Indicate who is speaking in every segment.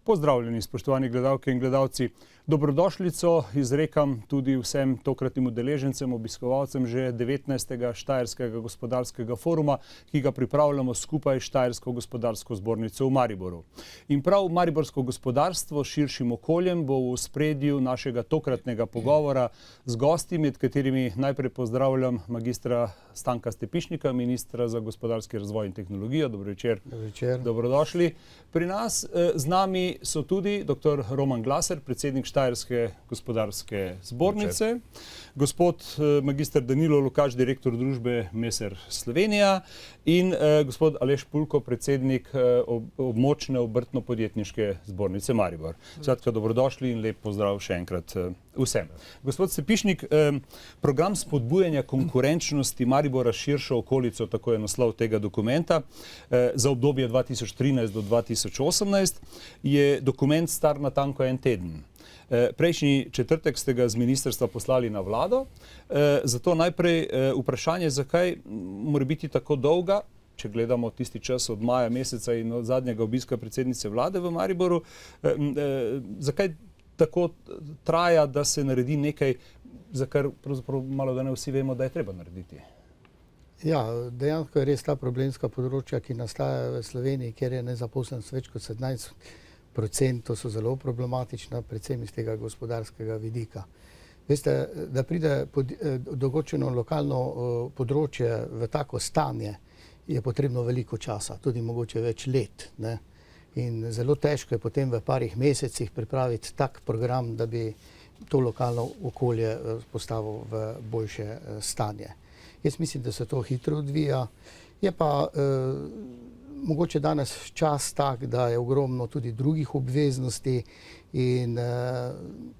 Speaker 1: Pozdravljeni, spoštovani gledalke in gledalci. Dobrodošlico izrekam tudi vsem tokratnim udeležencem, obiskovalcem že 19. Štajerskega gospodarskega foruma, ki ga pripravljamo skupaj s Štajersko gospodarsko zbornico v Mariboru. In prav mariborsko gospodarstvo s širšim okoljem bo v ospredju našega tokratnega pogovora z gosti, med katerimi najprej pozdravljam magistra Stanka Stepišnika, ministra za gospodarski razvoj in tehnologijo. Dobro večer.
Speaker 2: Dobro večer.
Speaker 1: Dobrodošli. Pri nas z nami so tudi dr. Roman Glaser, predsednik Štajerske gospodarske zbornice, gospod magister Danilo Lukač, direktor družbe Meser Slovenija in gospod Aleš Pulko, predsednik območne obrtno-podjetniške zbornice Maribor. Skratka, dobrodošli in lep pozdrav še enkrat vsem. Gospod Stepišnik, program spodbujanja konkurenčnosti Maribora s širšo okolico, tako je naslov tega dokumenta, za obdobje 2013 do 2018, je dokument star natanko en teden. Prejšnji četrtek ste ga z ministrstva poslali na vlado, zato najprej vprašanje, zakaj mora biti tako dolga, če gledamo tisti čas od maja meseca in od zadnjega obiska predsednice vlade v Mariboru, zakaj tako traja, da se naredi nekaj, za kar pravzaprav malo da ne vsi vemo, da je treba narediti?
Speaker 2: Ja, dejansko je res ta problemska področja, ki nastaja v Sloveniji, kjer je nezaposlenost več kot 17%, so zelo problematična, predvsem iz tega gospodarskega vidika. Veste, da pride določeno lokalno področje v tako stanje, je potrebno veliko časa, tudi mogoče več let, ne? In zelo težko je potem v parih mesecih pripraviti tak program, da bi to lokalno okolje postavil v boljše stanje. Jaz mislim, da se to hitro odvija. Je pa mogoče danes čas tak, da je ogromno tudi drugih obveznosti in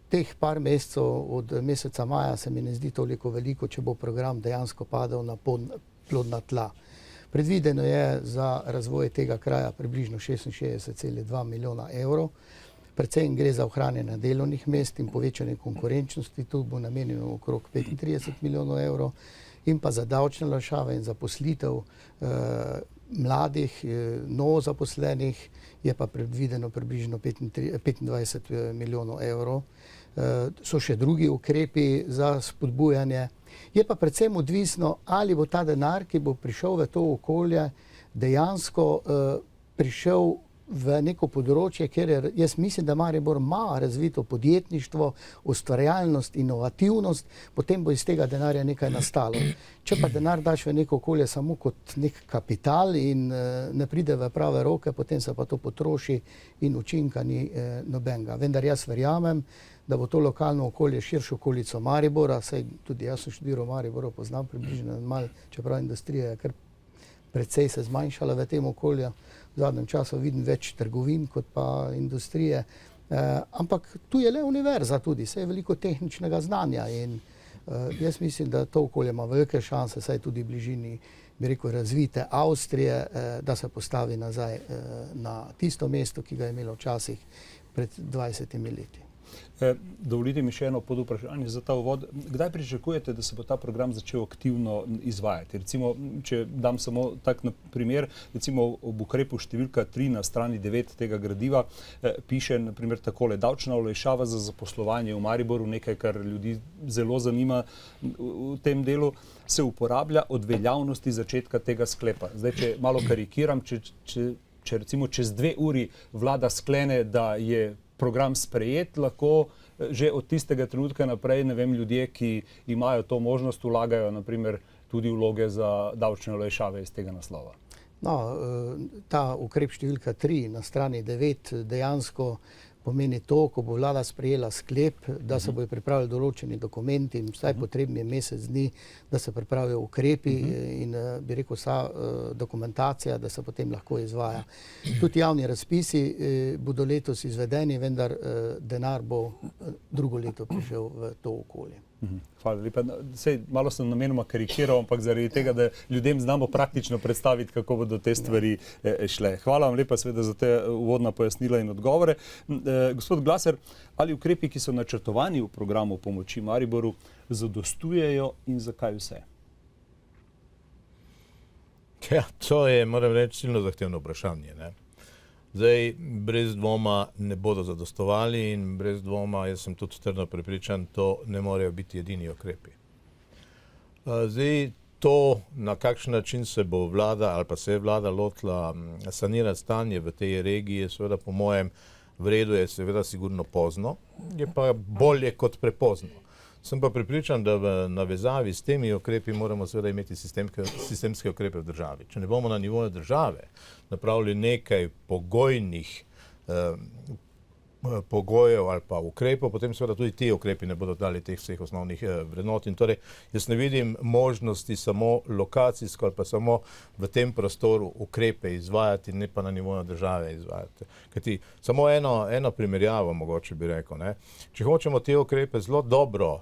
Speaker 2: teh par mesecev od meseca maja se mi ne zdi toliko veliko, če bo program dejansko padel na plodna tla. Predvideno je za razvoj tega kraja približno 66,2 milijona evrov. Predvsem gre za ohranjanje delovnih mest in povečanje konkurenčnosti, tu bo namenjeno okrog 35 milijonov evrov, in pa za davčne olajšave in zaposlitev mladih, novo zaposlenih je pa predvideno približno 25 milijonov evrov. So še drugi ukrepi za spodbujanje. Je pa predvsem odvisno, ali bo ta denar, ki bo prišel v to okolje, dejansko prišel v neko področje, kjer jaz mislim, da Maribor ima razvito podjetništvo, ustvarjalnost, inovativnost, potem bo iz tega denarja nekaj nastalo. Če pa denar daš v neko okolje samo kot nek kapital in ne pride v prave roke, potem se pa to potroši in učinka ni nobenega. Vendar jaz verjamem, da bo to lokalno okolje širšo okolico Maribora, saj tudi jaz sem študiral v Mariboru, poznam približno malo, čeprav industrija je kar precej se zmanjšala v tem okolju. V zadnjem času vidim več trgovin kot pa industrije, ampak tu je le univerza tudi, saj je veliko tehničnega znanja in jaz mislim, da to okolje ima velike šanse, saj tudi v bližini, bi rekel, razvite Avstrije, da se postavi nazaj na tisto mesto, ki ga je imelo včasih pred 20 leti.
Speaker 1: Dovolite mi še eno podvprašanje za ta uvod. Kdaj pričakujete, da se bo ta program začel aktivno izvajati? Recimo, če dam samo tak primer, recimo ob ukrepu številka 3 na strani 9 tega gradiva piše naprimer takole: davčna olajšava za zaposlovanje v Mariboru, nekaj, kar ljudi zelo zanima v tem delu, se uporablja od veljavnosti začetka tega sklepa. Zdaj, če malo karikiram, če recimo čez 2 uri vlada sklene, da je program sprejet, lahko že od tistega trenutka naprej, ne vem, ljudje, ki imajo to možnost, vlagajo naprimer tudi vloge za davčne olajšave iz tega naslova.
Speaker 2: No, ta ukrep številka 3 na strani 9 dejansko pomeni to, ko bo vlada sprejela sklep, da se bodo pripravili določeni dokumenti in vsaj potrebni mesec dni, da se pripravijo ukrepi in bi rekel vsa dokumentacija, da se potem lahko izvaja. Tudi javni razpisi bodo letos izvedeni, vendar denar bo drugo leto prišel v to okolje.
Speaker 1: Hvala lepa. Sej, malo sem namenoma karikiral, ampak zaradi tega, da ljudem znamo praktično predstaviti, kako bodo te stvari šle. Hvala vam lepa seveda za te uvodna pojasnila in odgovore. Gospod Glaser, ali ukrepi, ki so načrtovani v programu pomoči Mariboru, zadostujejo in zakaj vse?
Speaker 3: Ja, to je, moram reči, silno zahtevno vprašanje, ne? Zdaj, brez dvoma ne bodo zadostovali in brez dvoma, jaz sem tudi trdno prepričan, to ne morejo biti edini ukrepi. Zdaj, to, na kakšen način se bo vlada ali pa se je vlada lotila sanirati stanje v tej regiji, je seveda po mojem v redu, je seveda sigurno pozno, je pa bolje kot prepozno. Sem pa prepričan, da v navezavi s temi ukrepi moramo seveda imeti sistemske ukrepe v državi. Če ne bomo na nivoju države napravili nekaj pogojnih pogojev ali pa ukrepov, potem seveda tudi ti ukrepi ne bodo dali teh vseh osnovnih vrednot. In torej, jaz ne vidim možnosti samo lokacijsko ali pa samo v tem prostoru ukrepe izvajati, ne pa na nivoju države izvajati. Kajti samo eno primerjavo mogoče bi rekel, ne. Če hočemo te ukrepe zelo dobro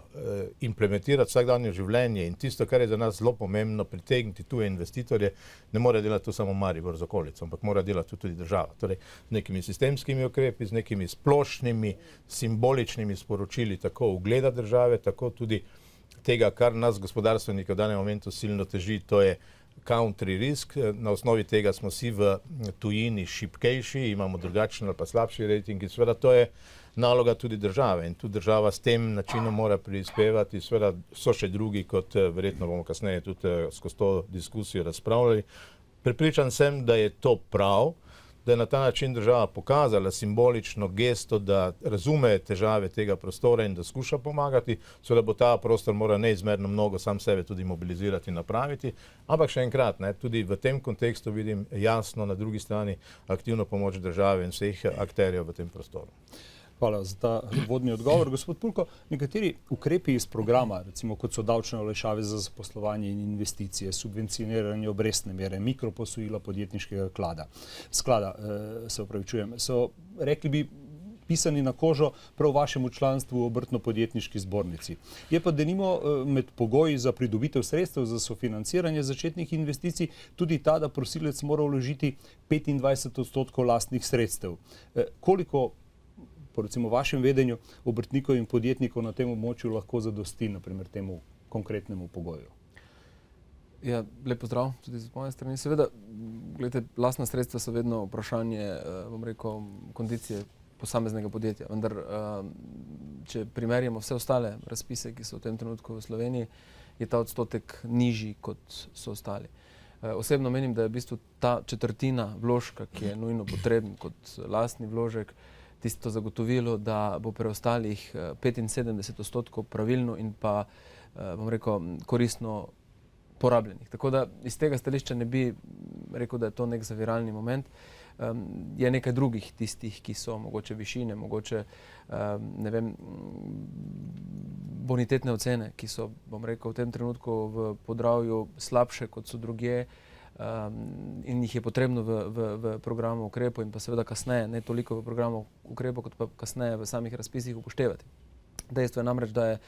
Speaker 3: implementirati vsakdanje življenje in tisto, kar je za nas zelo pomembno, pritegniti tuje investitorje, ne more delati to samo Maribor z okolico, ampak mora delati tudi država. Torej, z nekimi sistemskimi ukrepi, z nekimi splošnimi, simboličnimi sporočili tako ugleda države, tako tudi tega, kar nas gospodarstvenike v danem momentu silno teži, to je country risk. Na osnovi tega smo si v tujini šibkejši, imamo drugačen ali pa slabši rating in seveda to je naloga tudi države in tu država s tem načinom mora prispevati. Seveda so še drugi, kot verjetno bomo kasneje tudi skozi to diskusijo razpravljali. Prepričan sem, da je to prav, da je na ta način država pokazala simbolično gesto, da razume težave tega prostora in da skuša pomagati, seveda bo ta prostor mora neizmerno mnogo sam sebe tudi mobilizirati in napraviti, ampak še enkrat, ne, tudi v tem kontekstu vidim jasno na drugi strani aktivno pomoč države in vseh akterjev v tem prostoru.
Speaker 1: Hvala za ta vodni odgovor. Gospod Pulko, nekateri ukrepi iz programa, recimo kot so davčne olajšave za zaposlovanje in investicije, subvencioniranje obrestne mere, mikroposojila podjetniškega sklada, so, rekli bi, pisani na kožo prav vašemu članstvu v Obrtno-podjetniški zbornici. Je pa denimo med pogoji za pridobitev sredstev za sofinanciranje začetnih investicij tudi ta, da prosilec mora vložiti 25% lastnih sredstev. Koliko po recimo vašem vedenju obrtnikov in podjetnikov na tem območju lahko zadosti, naprimer, temu konkretnemu pogoju?
Speaker 4: Ja, lep pozdrav tudi z moje strani. Seveda, gledajte, lastna sredstva so vedno vprašanje, bom rekel, kondicije posameznega podjetja. Vendar, če primerjamo vse ostale razpise, ki so v tem trenutku v Sloveniji, je ta odstotek nižji, kot so ostali. Osebno menim, da je v bistvu ta četrtina vložka, ki je nujno potreben kot lastni vložek, tisto zagotovilo, da bo preostalih 75% pravilno in pa, bom rekel, koristno porabljenih. Tako da iz tega stališča ne bi rekel, da je to nek zaviralni moment. Je nekaj drugih tistih, ki so mogoče višine, mogoče, ne vem, bonitetne ocene, ki so, bom rekel, v tem trenutku v Podravju slabše, kot so drugje, in jih je potrebno v programu ukrepov in pa seveda kasneje, ne toliko v programu ukrepov, kot pa kasneje v samih razpisih upoštevati. Dejstvo je namreč, da je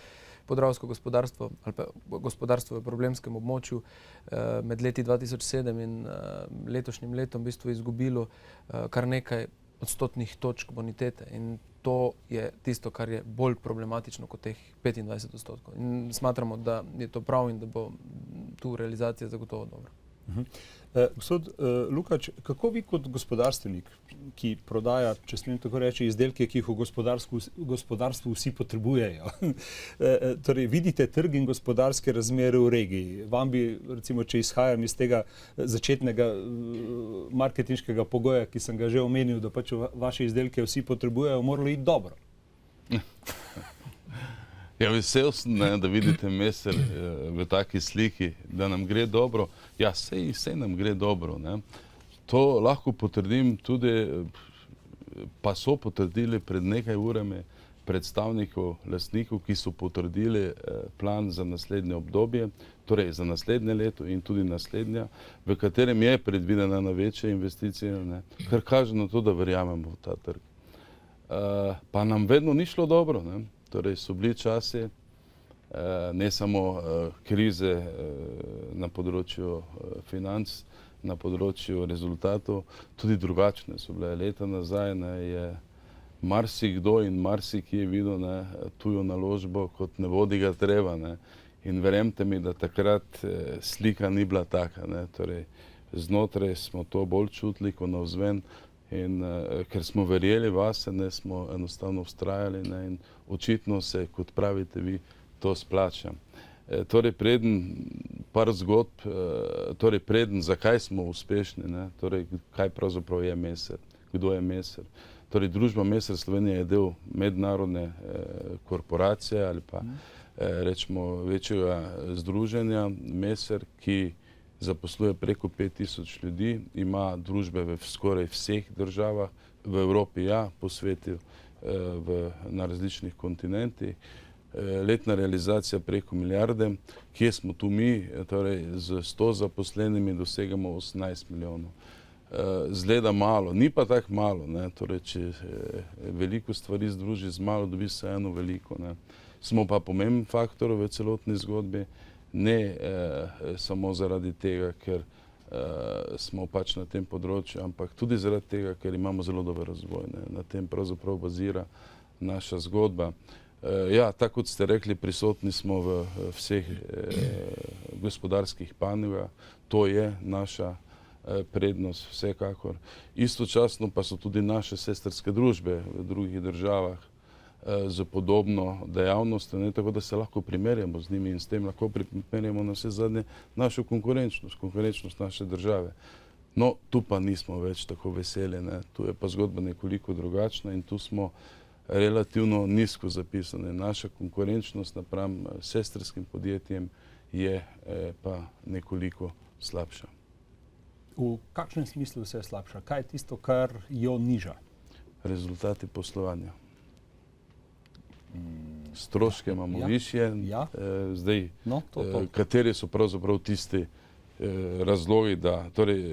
Speaker 4: podravsko gospodarstvo ali pa gospodarstvo v problemskem območju med leti 2007 in letošnjim letom v bistvu izgubilo kar nekaj odstotnih točk bonitete in to je tisto, kar je bolj problematično kot teh 25%. In smatramo, da je to prav in da bo tu realizacija zagotovo dobra.
Speaker 1: Gospod Lukač, kako vi kot gospodarstvenik, ki prodaja, če smem tako reči, izdelke, ki jih v gospodarstvu vsi potrebujejo, torej vidite trg in gospodarske razmere v regiji? Vam bi, recimo, če izhajam iz tega začetnega marketinškega pogoja, ki sem ga že omenil, da pač vaše izdelke vsi potrebujejo, moralo iti dobro?
Speaker 5: Ja, vesel sem, da vidite Messer v taki sliki, da nam gre dobro. Ja, sej nam gre dobro. Ne. To lahko potrdim tudi, pa so potrdili pred nekaj urami predstavnikov lastnikov, ki so potrdili plan za naslednje obdobje, torej za naslednje leto in tudi naslednja, v katerem je predvidena na večje investicije, ne, kar kaže na to, da verjamemo v ta trg. Pa nam vedno ni šlo dobro, ne. Torej so bili časi, ne samo krize na področju financ, na področju rezultatov, tudi drugačne so bile. Leta nazaj je marsikdo in marsikje videl tujo naložbo kot ne vodi ga treba. Ne. In verjemite mi, da takrat slika ni bila taka. Ne. Torej, znotraj smo to bolj čutili kot navzven. In ker smo verjeli vase, ne, smo enostavno vztrajali, ne, in očitno se, kot pravite vi, to splača. Torej, par zgodb, torej preden, zakaj smo uspešni, ne, torej, kaj pravzaprav je Meser, kdo je Meser. Torej, družba Meser Slovenija je del mednarodne korporacije ali pa rečemo večjega združenja Meser, ki zaposluje preko 5000 ljudi, ima družbe v skoraj vseh državah, v Evropi, ja, po svetu, na različnih kontinentih. Letna realizacija preko milijarde. Kje smo tu mi? Torej, z 100 zaposlenimi dosegamo 18 milijonov. Zgleda malo, ni pa tako malo, ne? Torej, če veliko stvari združi z malo, dobi se eno veliko, ne? Smo pa pomemben faktor v celotni zgodbi, ne samo zaradi tega, ker smo pač na tem področju, ampak tudi zaradi tega, ker imamo zelo dober razvoj, ne? Na tem pravzaprav bazira naša zgodba. Ja, tako kot ste rekli, prisotni smo v vseh gospodarskih panogah, to je naša prednost vsekakor. Istočasno pa so tudi naše sestrske družbe v drugih državah z podobno dejavnostjo, ne, tako da se lahko primerjamo z njimi in s tem lahko primerjamo na vse zadnje našo konkurenčnost naše države. No, tu pa nismo več tako veseli, ne. Tu je pa zgodba nekoliko drugačna in tu smo relativno nizko zapisani. Naša konkurenčnost napram sestrskim podjetjem je pa nekoliko slabša.
Speaker 1: V kakšnem smislu se je slabša? Kaj je tisto, kar jo niža?
Speaker 5: Rezultati poslovanja. Stroške imamo višje, zdaj, kateri so pravzaprav tisti razlogi, da, torej,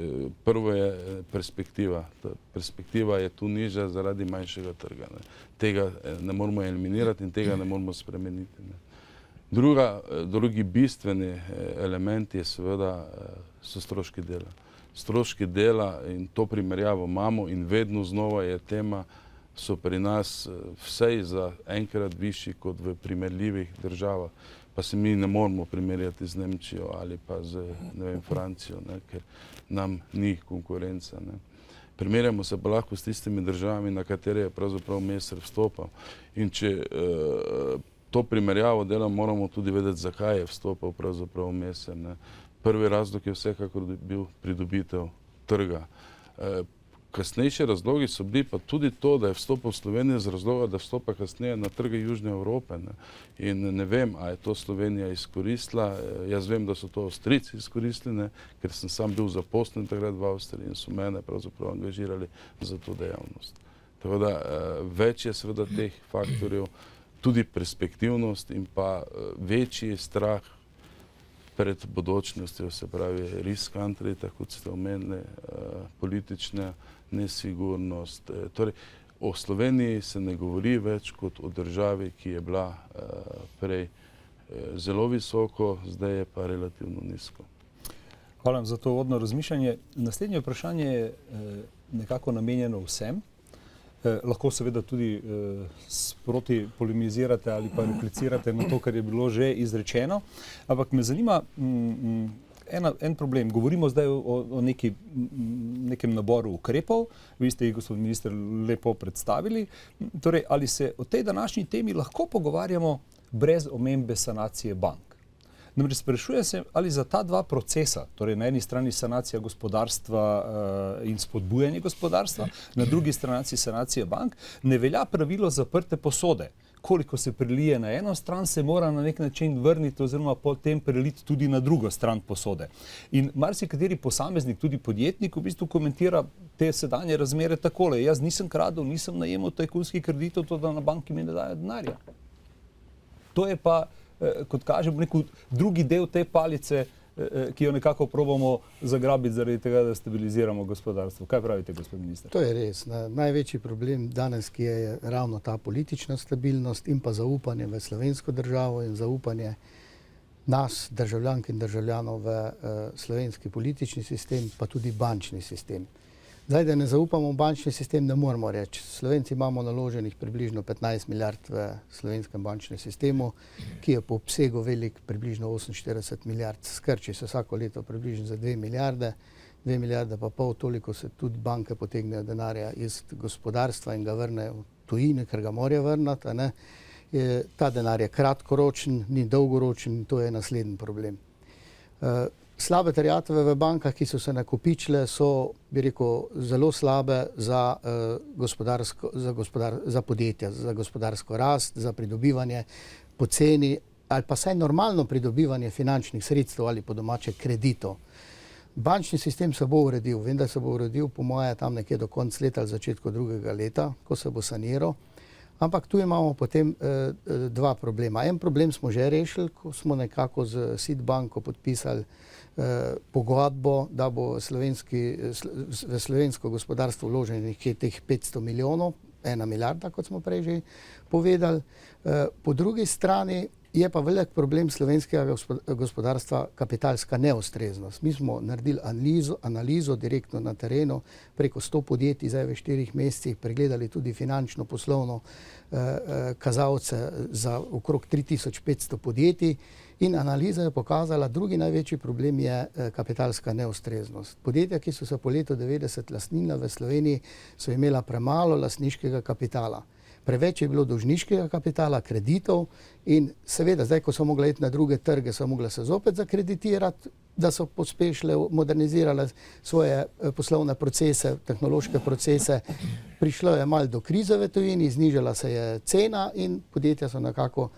Speaker 5: prvo je perspektiva. Perspektiva je tu nižja zaradi manjšega trga, ne. Tega ne moramo eliminirati in tega ne moramo spremeniti, ne. Drugi bistveni element je seveda so stroški dela. Stroški dela in to primerjavo imamo in vedno znova je tema, so pri nas vsej za enkrat višji kot v primerljivih državah. Pa se mi ne moramo primerjati z Nemčijo ali pa z, ne vem, Francijo, ne, ker nam ni konkurenca, ne. Primerjamo se pa lahko s tistimi državami, na katere je pravzaprav Meser vstopal. In če to primerjavo delamo, moramo tudi vedeti, zakaj je vstopal pravzaprav Meser, ne. Prvi razlog je vsekakor bil pridobitev trga. Kasnejši razlogi so bili pa tudi to, da je vstopil v Slovenijo z razloga, da vstopa kasneje na trge Južne Evrope, ne. In ne vem, a je to Slovenija izkoristila. Jaz vem, da so to Avstrijci izkoristili, ne, ker sem sam bil zaposlen takrat v Avstriji in so mene pravzaprav angažirali za to dejavnost. Tako da več je seveda teh faktorjev, tudi perspektivnost in pa večji strah pred bodočnostjo, se pravi risk country, tako kot ste omenili, politična nesigurnost. Torej, o Sloveniji se ne govori več kot o državi, ki je bila prej zelo visoko, zdaj je pa relativno nizko.
Speaker 1: Hvala za to uvodno razmišljanje. Naslednje vprašanje je nekako namenjeno vsem. Lahko seveda tudi sproti polemizirate ali pa replicirate na to, kar je bilo že izrečeno. Ampak me zanima en problem. Govorimo zdaj o nekem naboru ukrepov. Vi ste jih, gospod minister, lepo predstavili. Torej, ali se o tej današnji temi lahko pogovarjamo brez omembe sanacije bank? Namreč sprašuje se, ali za ta dva procesa, torej na eni strani sanacija gospodarstva in spodbujanje gospodarstva, na drugi strani sanacija bank, ne velja pravilo zaprte posode. Koliko se prelije na eno stran, se mora na nek način vrniti oziroma potem preliti tudi na drugo stran posode. In marsikateri posameznik, tudi podjetnik, v bistvu komentira te sedanje razmere takole: jaz nisem kradel, nisem najemal tajkunskih kreditov, to da na banki mi ne dajo denarja. To je pa, kot kažem, neki drugi del te palice, ki jo nekako probamo zagrabiti zaradi tega, da stabiliziramo gospodarstvo. Kaj pravite, gospod minister?
Speaker 2: To je res. Največji problem danes, ki je ravno ta politična stabilnost in pa zaupanje v slovensko državo in zaupanje nas, državljank in državljanov, v slovenski politični sistem, pa tudi bančni sistem. Zdaj, da ne zaupamo v bančni sistem, ne moramo reči. Slovenci imamo naloženih približno 15 milijard v slovenskem bančnem sistemu, ki je po obsegu velik približno 48 milijard. Skrči se vsako leto približno za 2 milijarde, 2 milijarde pa pol, toliko se tudi banke potegnejo denarja iz gospodarstva in ga vrnejo v tujine, ker ga morajo vrniti. Ta denar je kratkoročen, ni dolgoročen in to je naslednji problem. Slabe terjatve v bankah, ki so se nakopičile, so, bi rekel, zelo slabe za podjetja, za gospodarsko rast, za pridobivanje poceni ali pa vsaj normalno pridobivanje finančnih sredstev ali po domače kreditov. Bančni sistem se bo uredil, vem, da se bo uredil po moje tam nekje do konca leta ali začetku drugega leta, ko se bo saniral. Ampak tu imamo potem dva problema. En problem smo že rešili, ko smo nekako z SID banko podpisali pogodbo, da bo v slovensko gospodarstvo vloženih teh 500 milijonov, 1 milijarda, kot smo prej že povedali. Po drugi strani je pa velik problem slovenskega gospodarstva kapitalska neustreznost. Mi smo naredili analizo direktno na terenu, preko 100 podjetij, zdaj v 4 mesecih, pregledali tudi finančno poslovno kazalce za okrog 3500 podjetij in analiza je pokazala, drugi največji problem je kapitalska neustreznost. Podjetja, ki so se po letu 90 lastnila v Sloveniji, so imela premalo lastniškega kapitala. Preveč je bilo dolžniškega kapitala, kreditov in seveda zdaj, ko so mogli iti na druge trge, so mogli se zopet zakreditirati, da so pospešile, modernizirale svoje poslovne procese, tehnološke procese. Prišlo je malo do krize v tujini, znižala se je cena in podjetja so nekako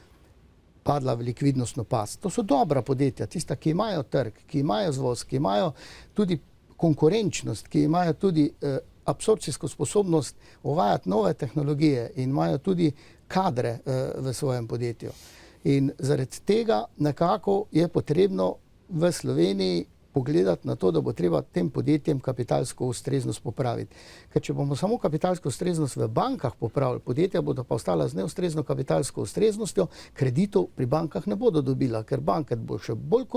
Speaker 2: padla v likvidnostno past. To so dobra podjetja, tista, ki imajo trg, ki imajo izvoz, ki imajo tudi konkurenčnost, ki imajo tudi absorpcijsko sposobnost uvajati nove tehnologije in imajo tudi kadre v svojem podjetju. In zaradi tega nekako je potrebno v Sloveniji pogledati na to, da bo treba tem podjetjem kapitalsko ustreznost popraviti. Ker če bomo samo kapitalsko ustreznost v bankah popravili, podjetja bodo pa ostala z neustrezno kapitalsko ustreznostjo, kreditov pri bankah ne bodo dobila, ker banke bo še bolj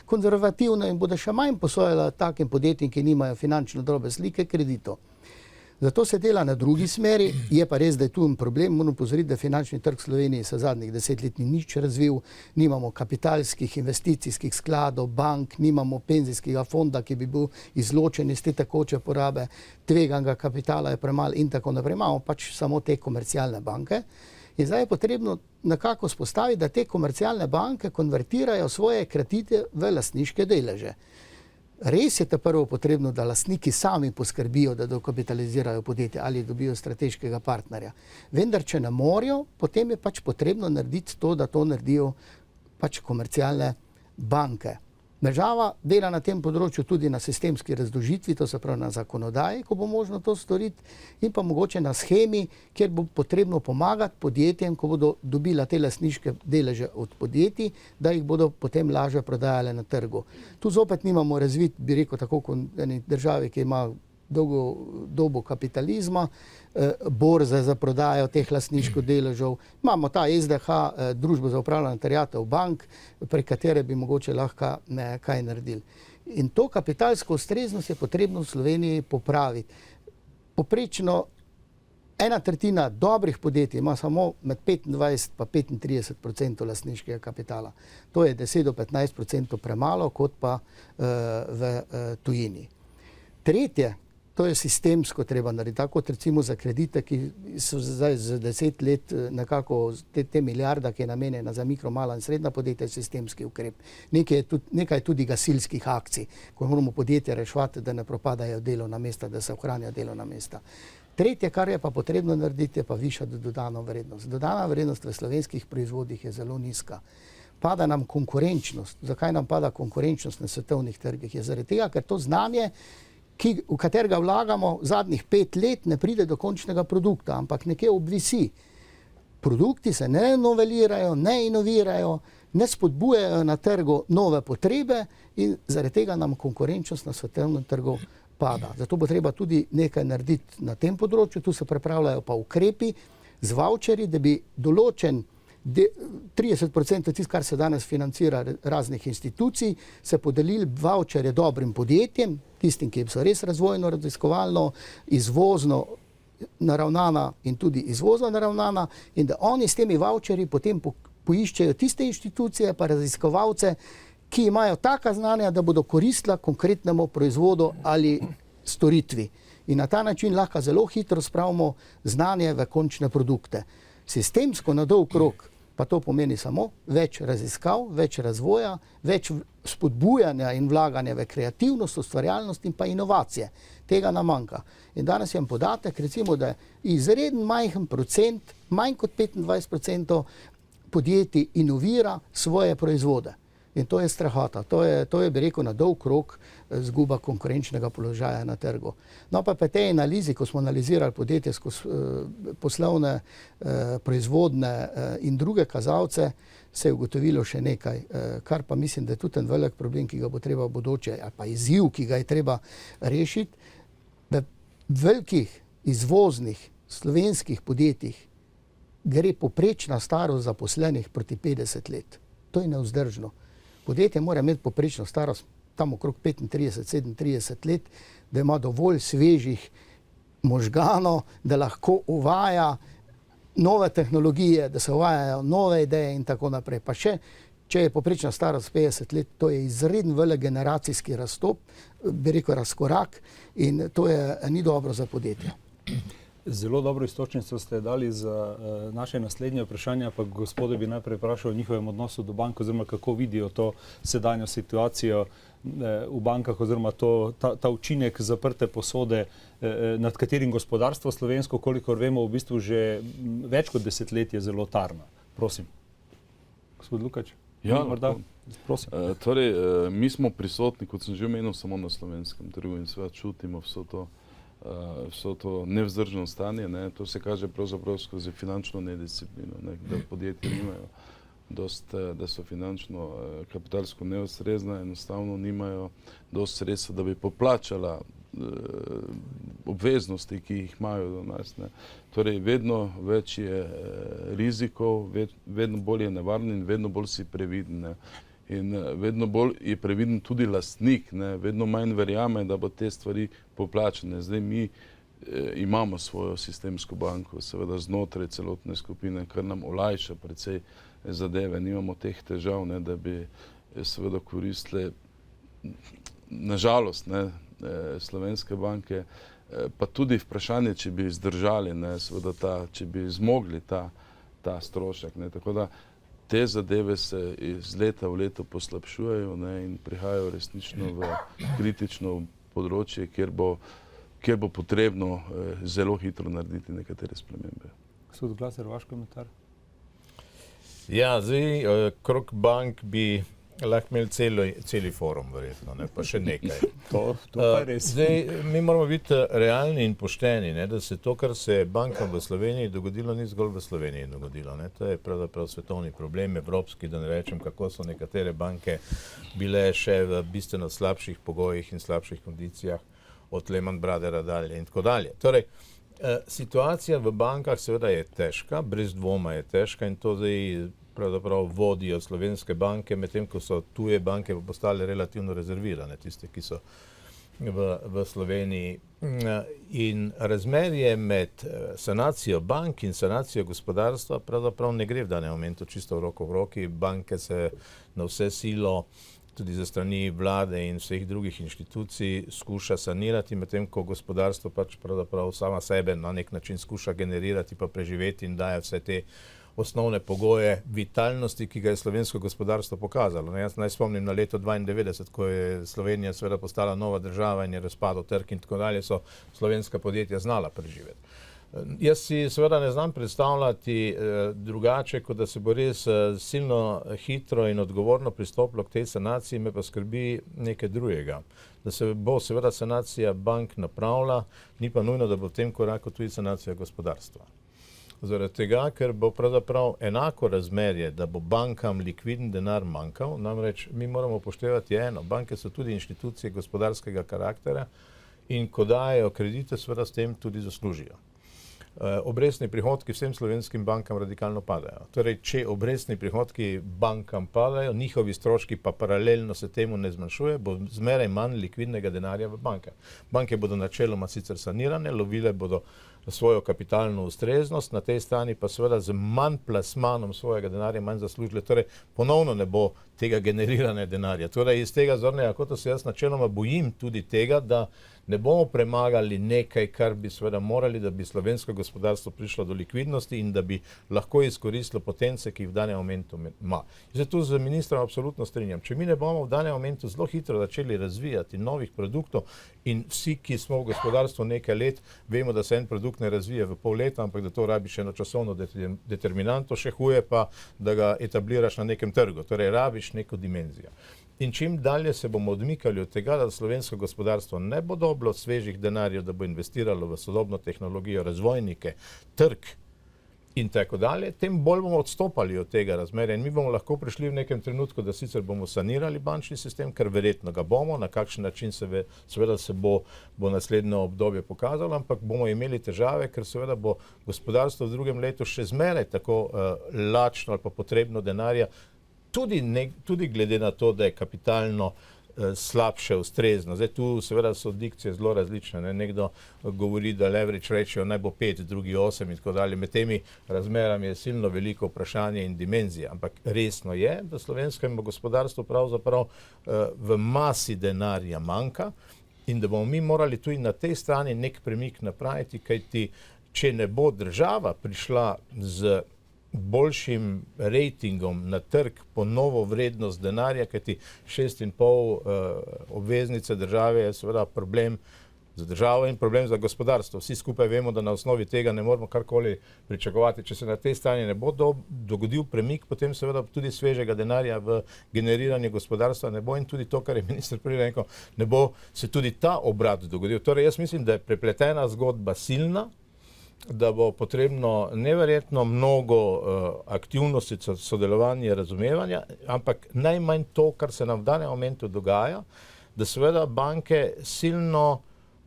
Speaker 2: konzervativne in bodo še manj posojala takim podjetjem, ki nimajo finančno dobre slike kreditov. Zato se dela na drugi smeri, je pa res, da je tu problem. Moram pozoriti, da finančni trg v Sloveniji se zadnjih 10 let ni nič razvil, nimamo kapitalskih investicijskih skladov, bank, nimamo penzijskega fonda, ki bi bil izločen iz te tekoče porabe, tveganega kapitala je premalo in tako naprej. Imamo pač samo te komercialne banke. In zdaj je potrebno nekako spostaviti, da te komercialne banke konvertirajo svoje kredite v lastniške deleže. Res je prvo potrebno, da lastniki sami poskrbijo, da dokapitalizirajo podjetje ali dobijo strateškega partnerja. Vendar, če ne morajo, potem je pač potrebno narediti to, da to naredijo pač komercialne banke. Država dela na tem področju tudi na sistemski razdolžitvi, to se pravi na zakonodaji, ko bo možno to storiti, in pa mogoče na shemi, kjer bo potrebno pomagati podjetjem, ko bodo dobila te lastniške deleže od podjetij, da jih bodo potem lažje prodajale na trgu. Tu zopet nimamo razvit, bi rekel, tako kot eni državi, ki ima dolgo dobo kapitalizma, borze za prodajo teh lastniških deležev. Imamo ta SDH, družbo za upravljanje terjatev bank, prek katere bi mogoče lahko kaj naredili. In to kapitalsko ustreznost je potrebno v Sloveniji popraviti. Poprečno 1/3 dobrih podjetij ima samo med 25 pa 35% lastniškega kapitala. To je 10 do 15% premalo, kot pa v tujini. Tretje, to je sistemsko treba narediti, tako kot recimo za kredite, ki so zdaj za 10 let nekako te milijarda, ki je namenjena za mikro, mala in srednja podjetja, sistemski ukrep. Nekaj tudi gasilskih akcij, ko moramo podjetja reševati, da ne propadajo delovna mesta, da se ohranja delovna mesta. Tretje, kar je pa potrebno narediti, je pa višja dodana vrednost. Dodana vrednost v slovenskih proizvodih je zelo nizka. Pada nam konkurenčnost. Zakaj nam pada konkurenčnost na svetovnih trgih? Je zaradi tega, ker to znanje, v katerega vlagamo zadnjih 5 let, ne pride do končnega produkta, ampak nekje obvisi. Produkti se ne novelirajo, ne inovirajo, ne spodbujajo na trgu nove potrebe in zaradi tega nam konkurenčnost na svetovnem trgu pada. Zato bo treba tudi nekaj narediti na tem področju. Tu se pripravljajo pa ukrepi z voucherji, da bi določen 30% tisto, kar se danes financira raznih institucij, se podelili voucherje dobrim podjetjem, tistim, ki so res razvojno, raziskovalno, izvozno naravnana in tudi izvozno naravnana, in da oni s temi voucherji potem poiščejo tiste inštitucije pa raziskovalce, ki imajo taka znanja, da bodo koristila konkretnemu proizvodu ali storitvi. In na ta način lahko zelo hitro spravimo znanje v končne produkte. Sistemsko na dolg rok pa to pomeni samo več raziskav, več razvoja, več spodbujanja in vlaganja v kreativnost, ustvarjalnost in pa inovacije. Tega nam manjka. In danes imam podatek, recimo, da izreden majhen procent, manj kot 25% podjetij inovira svoje proizvode. In to je strahota. To je, bi rekel, na dolg rok zguba konkurenčnega položaja na trgu. No pa pri tej analizi, ko smo analizirali podjetje skozi poslovne, proizvodne in druge kazalce, se je ugotovilo še nekaj, kar pa mislim, da je tudi en velik problem, ki ga bo treba v bodoče, ali pa izziv, ki ga je treba rešiti. V velikih izvoznih slovenskih podjetjih gre poprečna starost zaposlenih proti 50 let. To je nevzdržno. Podjetje mora imeti poprečno starost tam okrog 35-37 let, da ima dovolj svežih možganov, da lahko uvaja nove tehnologije, da se uvajajo nove ideje in tako naprej. Pa še, če je poprečna starost 50 let, to je izreden velik generacijski razstop, bi rekel razkorak, in to ni dobro za podjetje.
Speaker 1: Zelo dobro istočnico ste dali za naše naslednje vprašanje, pa gospode bi najprej vprašal o njihovem odnosu do bank, oziroma kako vidijo to sedanjo situacijo v bankah, oziroma ta učinek zaprte posode, nad katerim gospodarstvo slovensko, kolikor vemo, v bistvu že več kot desetletje zelo tarna. Prosim. Gospod Lukač.
Speaker 5: Ja,
Speaker 1: morda, prosim.
Speaker 5: Torej, mi smo prisotni, kot sem že omenil, samo na slovenskem trgu in seveda čutimo vso to nevzdržno stanje, ne. To se kaže pravzaprav skozi finančno nedisciplino, ne, da podjetja nimajo da so finančno, kapitalsko neustrezna, enostavno nimajo dosti sredstva, da bi poplačala obveznosti, ki jih imajo do nas, ne. Torej, vedno več je rizikov, vedno bolj je nevaren in vedno bolj si previden, ne. In vedno bolj je previden tudi lastnik, ne, vedno manj verjame, da bo te stvari poplačane. Zdaj mi imamo svojo sistemsko banko, seveda znotraj celotne skupine, kar nam olajša precej zadeve. Nimamo teh težav, ne, da bi seveda koristile, nažalost, ne, slovenske banke, pa tudi vprašanje, če bi zdržali, ne, seveda če bi zmogli ta strošek, ne, tako da te zadeve se iz leta v leto poslabšujejo, ne, in prihajajo resnično v kritično področje, kjer bo potrebno zelo hitro narediti nekatere spremembe.
Speaker 1: Gospod Glaser, vaš komentar?
Speaker 3: Ja, zdaj, krog bank bi lahko imeli celi forum, verjetno, ne, pa še nekaj.
Speaker 1: To pa je res.
Speaker 3: Zdaj, mi moramo biti realni in pošteni, ne, da se to, kar se je bankam v Sloveniji dogodilo, ni zgolj v Sloveniji dogodilo, ne. To je pravzaprav svetovni problem, evropski, da ne rečem, kako so nekatere banke bile še v bistveno slabših pogojih in slabših kondicijah od Lehman Brothera dalje in tako dalje. Torej, situacija v bankah seveda je težka, brez dvoma je težka, in to zdaj pravzaprav vodijo slovenske banke, medtem ko so tuje banke postale relativno rezervirane, tiste, ki so v Sloveniji. In razmerje med sanacijo bank in sanacijo gospodarstva pravzaprav ne gre v danem momentu čisto v roko v roki. Banke se na vse silo, tudi za strani vlade in vseh drugih inštitucij, skuša sanirati, medtem ko gospodarstvo pač pravzaprav sama sebe na nek način skuša generirati pa preživeti in daje vse te osnovne pogoje vitalnosti, ki ga je slovensko gospodarstvo pokazalo. Jaz naj spomnim na leto 1992, ko je Slovenija seveda postala nova država in je razpadel trg in tako dalje, so slovenska podjetja znala preživeti. Jaz si seveda ne znam predstavljati drugače, kot da se bo res silno hitro in odgovorno pristopilo k tej sanaciji, me pa skrbi nekaj drugega. Da se bo seveda sanacija bank napravila, ni pa nujno, da bo v tem koraku tudi sanacija gospodarstva. Zaradi tega, ker bo pravzaprav enako razmerje, da bo bankam likviden denar manjkal, namreč mi moramo upoštevati eno, banke so tudi inštitucije gospodarskega karaktera in ko dajo kredite, seveda s tem tudi zaslužijo. obrestni prihodki vsem slovenskim bankam radikalno padajo. Torej, če obrestni prihodki bankam padajo, njihovi stroški pa paralelno se temu ne zmanjšuje, bo zmeraj manj likvidnega denarja v bankah. Banke bodo načeloma sicer sanirane, lovile bodo svojo kapitalno ustreznost, na tej strani pa seveda z manj plasmanom svojega denarja manj zaslužile, torej ponovno ne bo tega generirane denarja. Torej iz tega zornega kota se jaz načeloma bojim tudi tega, da ne bomo premagali nekaj, kar bi seveda morali, da bi slovensko gospodarstvo prišlo do likvidnosti in da bi lahko izkoristilo potence, ki jih v danem momentu ima. Jaz se tu z ministrom absolutno strinjam. Če mi ne bomo v danem momentu zelo hitro začeli razvijati novih produktov in vsi, ki smo v gospodarstvu nekaj let, vemo, da se en produkt ne razvije v pol leta, ampak da to rabi še eno časovno determinanto, še huje pa, da ga etabliraš na nekem trgu. Torej, rabiš neko dimenzijo. In čim dalje se bomo odmikali od tega, da slovensko gospodarstvo ne bo dobilo svežih denarjev, da bo investiralo v sodobno tehnologijo, razvojnike, trg in tako dalje, tem bolj bomo odstopali od tega razmerja. In mi bomo lahko prišli v nekem trenutku, da sicer bomo sanirali bančni sistem, ker verjetno ga bomo, na kakšen način seveda se bo naslednje obdobje pokazalo, ampak bomo imeli težave, ker seveda bo gospodarstvo v drugem letu še zmeraj tako lačno ali pa potrebno denarja, tudi glede na to, da je kapitalno slabše ustrezno. Zdaj tu seveda so dikcije zelo različne. Ne? Nekdo govori, da leverage ratio naj bo 5, drugi 8 in tako dalje. Med temi razmerami je silno veliko vprašanje in dimenzija. Ampak resno je, da slovenskemu gospodarstvu pravzaprav v masi denarja manjka in da bomo mi morali tudi na tej strani nek premik napraviti, kajti če ne bo država prišla z boljšim rejtingom na trg po novo vrednost denarja, kajti 6,5 obveznice države je seveda problem za državo in problem za gospodarstvo. Vsi skupaj vemo, da na osnovi tega ne moramo karkoli pričakovati. Če se na tej strani ne bo dogodil premik, potem seveda tudi svežega denarja v generiranje gospodarstva ne bo in tudi to, kar je minister prej rekel, ne bo se tudi ta obrat dogodil. Torej jaz mislim, da je prepletena zgodba silna, da bo potrebno neverjetno mnogo aktivnosti, sodelovanja, razumevanja, ampak najmanj to, kar se nam v danem momentu dogaja, da seveda banke silno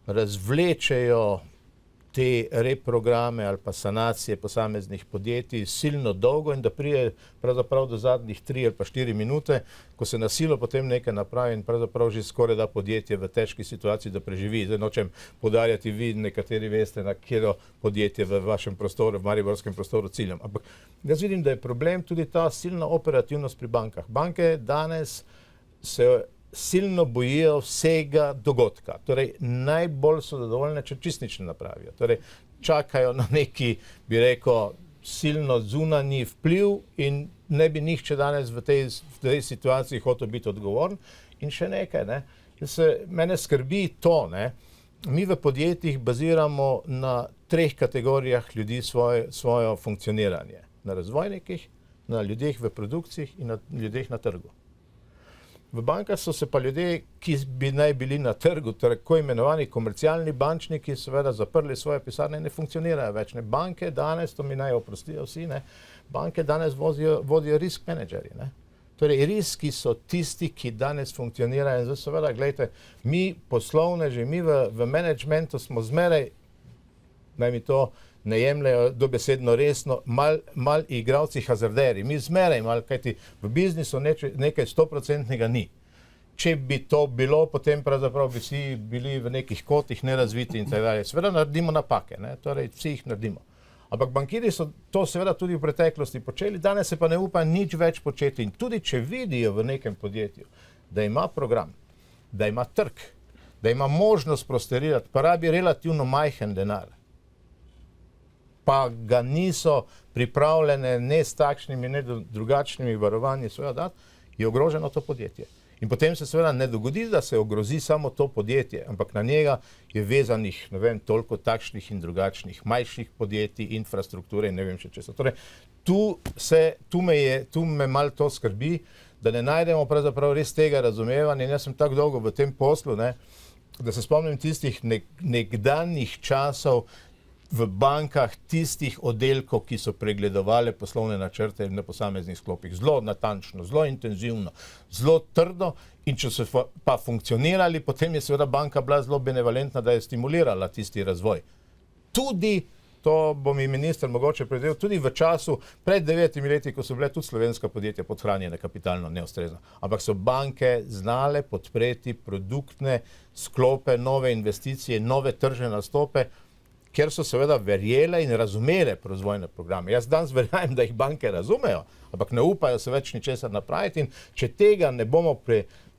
Speaker 3: razvlečejo te reprograme ali pa sanacije posameznih podjetij silno dolgo in da prije pravzaprav do zadnjih 3 ali pa 4 minute, ko se na silo potem nekaj napravi in pravzaprav že skoraj da podjetje v težki situaciji, da preživi. Zdaj nočem podarjati, vi nekateri veste, na katero podjetje v vašem prostoru, v mariborskem prostoru ciljam. Ampak jaz vidim, da je problem tudi ta silna operativnost pri bankah. Banke danes se silno bojijo vsega dogodka. Torej, najbolj so zadovoljne, če čistnično napravijo. Torej, čakajo na neki, bi rekel, silno zunanji vpliv in ne bi nihče danes v tej situaciji hotel biti odgovoren. In še nekaj, ne. Mene skrbi to, ne. Mi v podjetjih baziramo na 3 kategorijah ljudi svojo funkcioniranje. Na razvojnikih, na ljudeh v produkcijah in na ljudeh na trgu. V bankah so se pa ljudje, ki bi naj bili na trgu, torej tako imenovani komercialni bančniki, seveda zaprli svoje pisarne in ne funkcionirajo več. Ne. Banke danes, to mi naj oprostijo vsi, ne, banke danes vodijo risk menedžerji. Ne. Torej, riski so tisti, ki danes funkcionirajo. In zdaj seveda, gledajte, mi poslovneži, mi v menedžmentu smo zmeraj, naj mi to ne jemljajo dobesedno resno, mal igravci hazarderi. Mi zmeraj mal, kajti v biznisu nekaj 100% ni. Če bi to bilo, potem pravzaprav bi vsi bili v nekih kotih nerazviti in tako dalje. Seveda naredimo napake, ne? Torej vsi jih naredimo. Ampak bankirji so to seveda tudi v preteklosti počeli, danes se pa ne upa nič več početi. In tudi če vidijo v nekem podjetju, da ima program, da ima trg, da ima možnost prosperirati, pa rabi relativno majhen denar, pa ga niso pripravljene ne s takšnimi, ne drugačnimi varovanji seveda dati, je ogroženo to podjetje. In potem se seveda ne dogodi, da se ogrozi samo to podjetje, ampak na njega je vezanih, ne vem, toliko takšnih in drugačnih manjših podjetij, infrastrukture in ne vem še česa. Torej, tu me malo to skrbi, da ne najdemo pravzaprav res tega razumevanja. In jaz sem tako dolgo v tem poslu, ne, da se spomnim tistih nekdanjih časov, v bankah tistih oddelkov, ki so pregledovali poslovne načrte na posameznih sklopih. Zelo natančno, zelo intenzivno, zelo trdo in če so pa funkcionirali, potem je seveda banka bila zelo benevolentna, da je stimulirala tisti razvoj. Tudi to bo mi minister mogoče predel tudi v času pred 9 leti, ko so bile tudi slovenska podjetja podhranjene kapitalno neustrezno. Ampak so banke znale podpreti produktne sklope, nove investicije, nove tržne nastope, ker so seveda verjele in razumele proizvojne programe. Jaz danes verjamem, da jih banke razumejo, ampak ne upajo se več ničesar napraviti in če tega ne bomo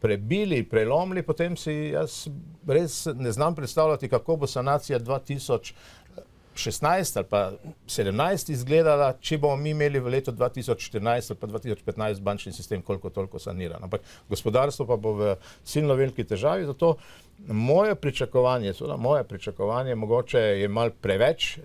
Speaker 3: prebili, prelomili, potem si jaz res ne znam predstavljati, kako bo sanacija 2016 ali pa 2017 izgledala, če bomo mi imeli v letu 2014 ali pa 2015 bančni sistem koliko toliko saniran. Ampak gospodarstvo pa bo v silno veliki težavi, zato moje pričakovanje mogoče je malo preveč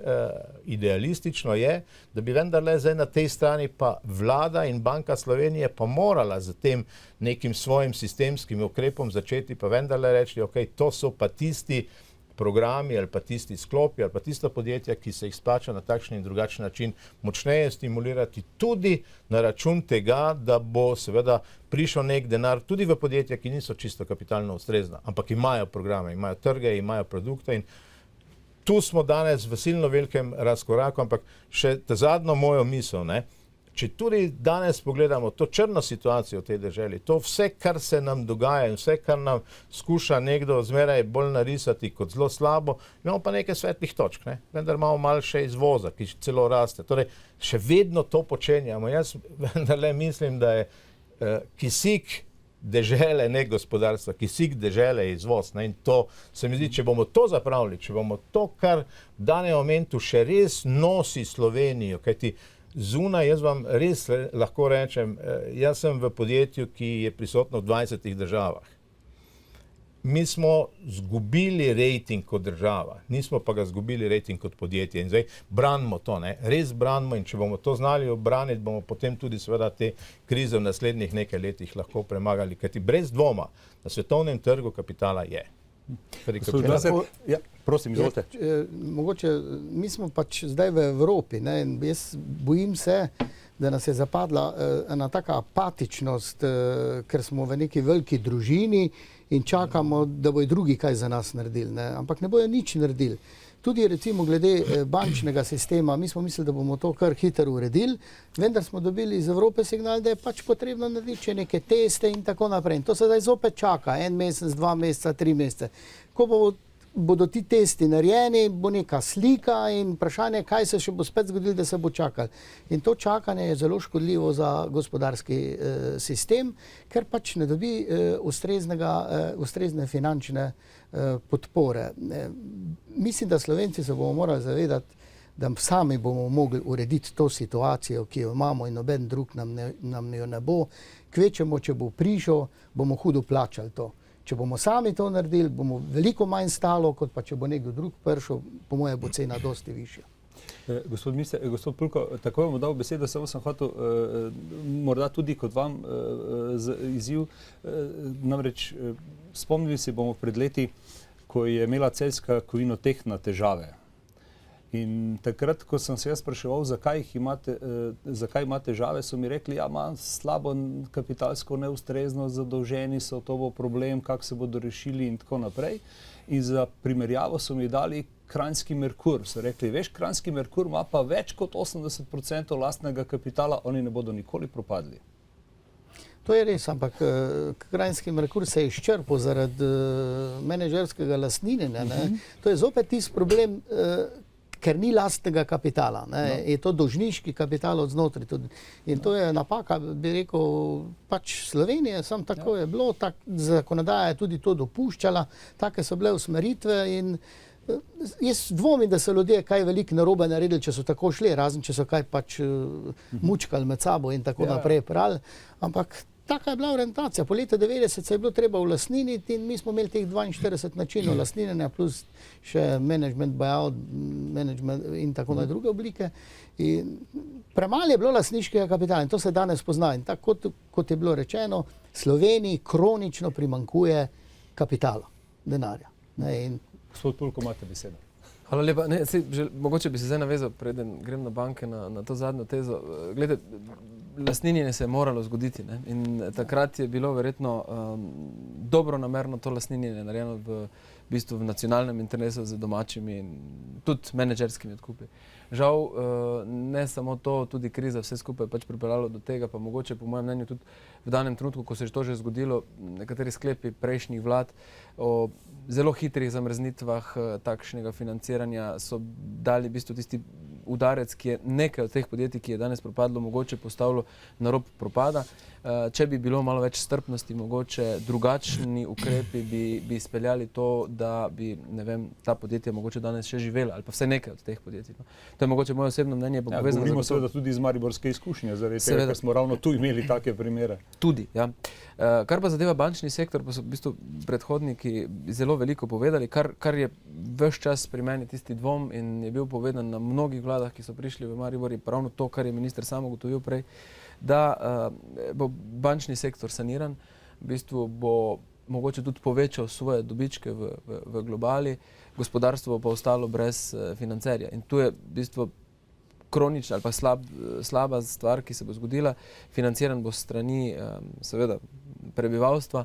Speaker 3: idealistično je, da bi vendarle zdaj na tej strani pa vlada in Banka Slovenije pa morala z tem nekim svojim sistemskim ukrepom začeti pa vendarle reči, ok, to so pa tisti programi ali pa tisti sklopi ali pa tista podjetja, ki se jih splača na takšen in drugačen način močneje stimulirati tudi na račun tega, da bo seveda prišel nek denar tudi v podjetja, ki niso čisto kapitalno ustrezna, ampak imajo programe, imajo trge, imajo produkte in tu smo danes v silno velikem razkoraku, ampak še ta zadnjo mojo misel, ne, če tudi danes pogledamo to črno situacijo v tej deželi, to vse, kar se nam dogaja in vse, kar nam skuša nekdo zmeraj bolj narisati kot zelo slabo, imamo pa nekaj svetlih točk, ne? Vendar imamo malo še izvoza, ki celo raste. Torej, še vedno to počenjamo. Jaz vendarle mislim, da je kisik dežele, ne gospodarstva, kisik dežele je izvoz. Ne? In to se mi zdi, če bomo to zapravili, če bomo to, kar v danem momentu še res nosi Slovenijo, kajti zunaj, jaz vam res lahko rečem, jaz sem v podjetju, ki je prisotno v 20 državah. Mi smo zgubili rejting kot država, nismo pa ga zgubili rejting kot podjetje. In zdaj branimo to, ne? Res branimo in če bomo to znali obraniti, bomo potem tudi seveda te krize v naslednjih nekaj letih lahko premagali, kajti brez dvoma na svetovnem trgu kapitala je.
Speaker 1: Ja, prosim, izvolite.
Speaker 2: Mogoče, mi smo pač zdaj v Evropi, ne, in jaz bojim se, da nas je zapadla ena taka apatičnost, ker smo v neki veliki družini in čakamo, da bojo drugi kaj za nas naredili, ne, ampak ne bojo nič naredili. Tudi recimo glede bančnega sistema, mi smo mislili, da bomo to kar hitro uredili, vendar smo dobili iz Evrope signal, da je pač potrebno narediti še neke teste in tako naprej. In to se zdaj zopet čaka, 1 mesec, 2 meseca, 3 mesece. Ko bodo ti testi narejeni, bo neka slika in vprašanje, kaj se še bo spet zgodilo, da se bo čakali. In to čakanje je zelo škodljivo za gospodarski sistem, ker pač ne dobi ustrezne finančne podpore. Mislim, da Slovenci se bomo morali zavedati, da sami bomo mogli urediti to situacijo, ki jo imamo in noben drug nam jo ne bo. Kvečemo, če bo prišel, bomo hudo plačali to. Če bomo sami to naredili, bomo veliko manj stalo, kot pa če bo nekdo drug prišel, po moje bo cena dosti višja.
Speaker 1: Gospod Pulko, tako vam dal besedo, samo sem hotel morda tudi kot vam izziv. Namreč spomnili si bomo pred leti, ko je imela celjska Kovinotehna težave. In takrat, ko sem se jaz spraševal, zakaj ima težave, so mi rekli, ja, ima slabo kapitalsko neustrezno, zadolženi so, to bo problem, kako se bodo rešili in tako naprej. In za primerjavo so mi dali Kranjski Merkur. So rekli, veš, Kranjski Merkur ima pa več kot 80% lastnega kapitala, oni ne bodo nikoli propadli.
Speaker 2: To je res, ampak Kranjski Merkur se je izčrpal zaradi menedžerskega lastninjenja. To je zopet tisti problem, ker ni lastnega kapitala. Je to dolžniški kapital od znotraj. In to je napaka, bi rekel, pač Slovenije, samo tako je bilo, zakonodaja je tudi to dopuščala, take so bile usmeritve in jaz dvomim, da so ljudje kaj veliko narobe naredili, če so tako šli, razen če so kaj pač mučkali med sabo in tako naprej prali, ampak taka je bila orientacija. Po letu 90 se je bilo treba ulastniniti in mi smo imeli teh 42 načinov lastninjenja plus še management buyout, management in tako na druge oblike. In premalo je bilo lastniškega kapitala in to se danes pozna. In tako kot je bilo rečeno, Sloveniji kronično primanjkuje kapitala, denarja.
Speaker 1: Gospod Pulko, imate besedo.
Speaker 4: Hvala lepa. Ne, mogoče bi se zdaj navezal, preden grem na banke, na to zadnjo tezo. Glede, lastninjenje se je moralo zgoditi, ne? In takrat je bilo verjetno dobronamerno to lastninjenje narejeno v bistvu v nacionalnem interesu z domačimi in tudi menedžerskimi odkupi. Žal, ne samo to, tudi kriza vse skupaj pač pripeljalo do tega, pa mogoče po mojem mnenju tudi v danem trenutku, ko se je to že zgodilo, nekateri sklepi prejšnjih vlad o zelo hitrih zamrznitvah takšnega financiranja so dali v bistvu tisti udarec, ki je nekaj od teh podjetij, ki je danes propadlo, mogoče postavilo na rob propada. Če bi bilo malo več strpnosti, mogoče drugačni ukrepi bi izpeljali to, da bi, ne vem, ta podjetja mogoče danes še živela, ali pa vse nekaj od teh podjetij. No. To je mogoče moje osebno mnenje. Pa
Speaker 1: govorimo seveda tudi iz mariborske izkušnje, zaradi tega, ker smo ravno tu imeli take primere.
Speaker 4: Tudi, ja. Kar pa zadeva bančni sektor, pa so v bistvu predhodniki zelo veliko povedali, kar je ves čas pri meni tisti dvom in je bil povedan na mnogih vladah, ki so prišli v Maribor, je ravno to, kar je minister sam ugotovil prej, da bo bančni sektor saniran, v bistvu bo mogoče tudi povečal svoje dobičke v globali, gospodarstvo bo pa ostalo brez financerja. In tu je v bistvu kronična ali pa slaba stvar, ki se bo zgodila. Financiran bo strani seveda prebivalstva,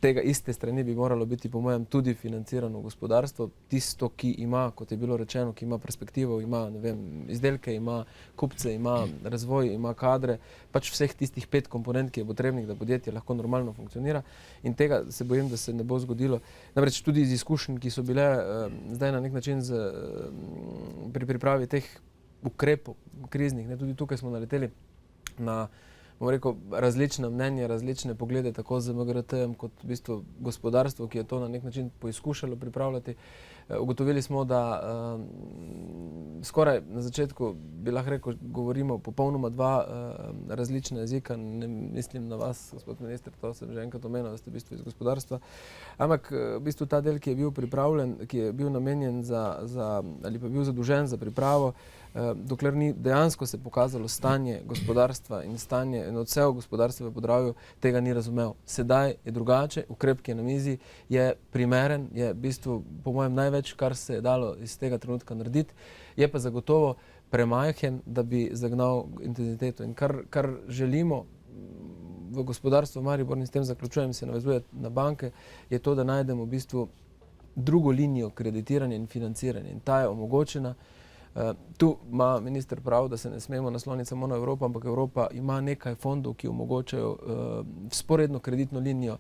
Speaker 4: tega iste strani bi moralo biti po mojem tudi financirano gospodarstvo, tisto, ki ima, kot je bilo rečeno, ki ima perspektivo, ima, ne vem, izdelke, ima kupce, ima razvoj, ima kadre, pač vseh tistih 5 komponent, ki je potrebnih, da podjetje lahko normalno funkcionira, in tega se bojim, da se ne bo zgodilo. Namreč tudi iz izkušenj, ki so bile zdaj na nek način pri pripravi teh ukrepov kriznih, ne, tudi tukaj smo naleteli na, bom rekel, različna mnenja, različne poglede, tako z MGRT-jem kot v bistvu gospodarstvo, ki je to na nek način poizkušalo pripravljati. Ugotovili smo, da skoraj na začetku, bi lahko rekel, govorimo popolnoma 2 različna jezika. Ne mislim na vas, gospod minister, to sem že enkrat omenil, da ste v bistvu iz gospodarstva. Ampak v bistvu ta del, ki je bil pripravljen, ki je bil namenjen ali pa bil zadolžen za pripravo, dokler ni dejansko se pokazalo stanje gospodarstva in stanje in odsev gospodarstva v Podravju, tega ni razumel. Sedaj je drugače, ukrep, ki je na mizi, je primeren, je v bistvu po mojem največ, kar se je dalo iz tega trenutka narediti, je pa zagotovo premajhen, da bi zagnal intenziteto. In kar želimo v gospodarstvu Maribor, in s tem zaključujem, se navezuje na banke, je to, da najdemo v bistvu drugo linijo kreditiranja in financiranja. In ta je omogočena. Tu ima minister prav, da se ne smemo nasloniti samo na Evropo, ampak Evropa ima nekaj fondov, ki omogočajo vzporedno kreditno linijo.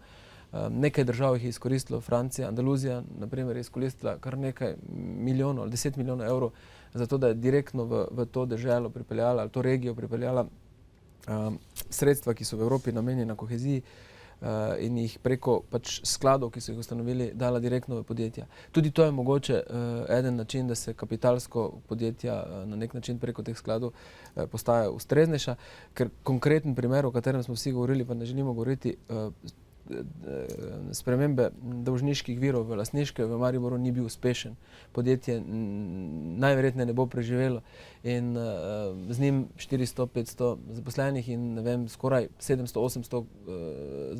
Speaker 4: Nekaj držav jih je izkoristilo, Francija, Andaluzija, naprimer, je izkoristila kar nekaj milijonov ali 10 milijonov evrov, zato da je direktno v to deželo pripeljala ali to regijo pripeljala sredstva, ki so v Evropi namenjena koheziji, in jih preko pač skladov, ki so jih ustanovili, dala direktno v podjetja. Tudi to je mogoče eden način, da se kapitalsko podjetja na nek način preko teh skladov postajajo ustreznejša, ker konkreten primer, o katerem smo vsi govorili, pa ne želimo govoriti, spremembe dolžniških virov v lastniške v Mariboru ni bil uspešen. Podjetje najverjetneje ne bo preživelo in z njim 400-500 zaposlenih in ne vem, skoraj 700-800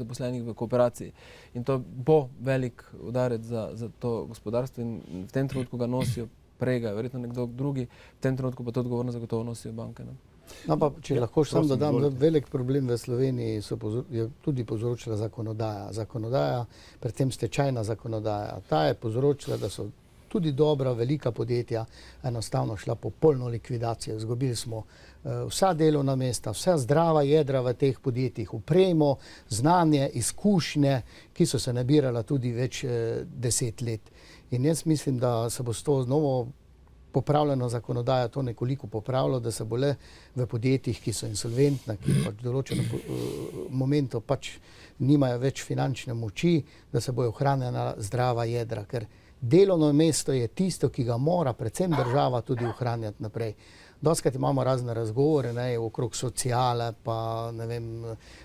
Speaker 4: zaposlenih v kooperaciji. In to bo velik udarec za to gospodarstvo in v tem trenutku ga nosijo, prej ga verjetno nekdo drugi, v tem trenutku pa to odgovorno zagotovo nosijo banke. Ne?
Speaker 2: No, pa če lahko sam dodam, velik problem v Sloveniji je tudi povzročila zakonodaja. Zakonodaja, predvsem stečajna zakonodaja. Ta je povzročila, da so tudi dobra, velika podjetja enostavno šla po polno likvidacijo. Izgubili smo vsa delovna mesta, vsa zdrava jedra v teh podjetjih, opremo, znanje, izkušnje, ki so se nabirala tudi več 10 let. In jaz mislim, da se bo s to znovo popravljeno zakonodaja to nekoliko popravilo, da se bo le v podjetjih, ki so insolventna, ki pač v določenem momentu pač nimajo več finančne moči, da se bojo ohranjena zdrava jedra, ker delovno mesto je tisto, ki ga mora predvsem država tudi ohranjati naprej. Dostikrat imamo razne razgovore, ne, okrog sociale, pa ne vem,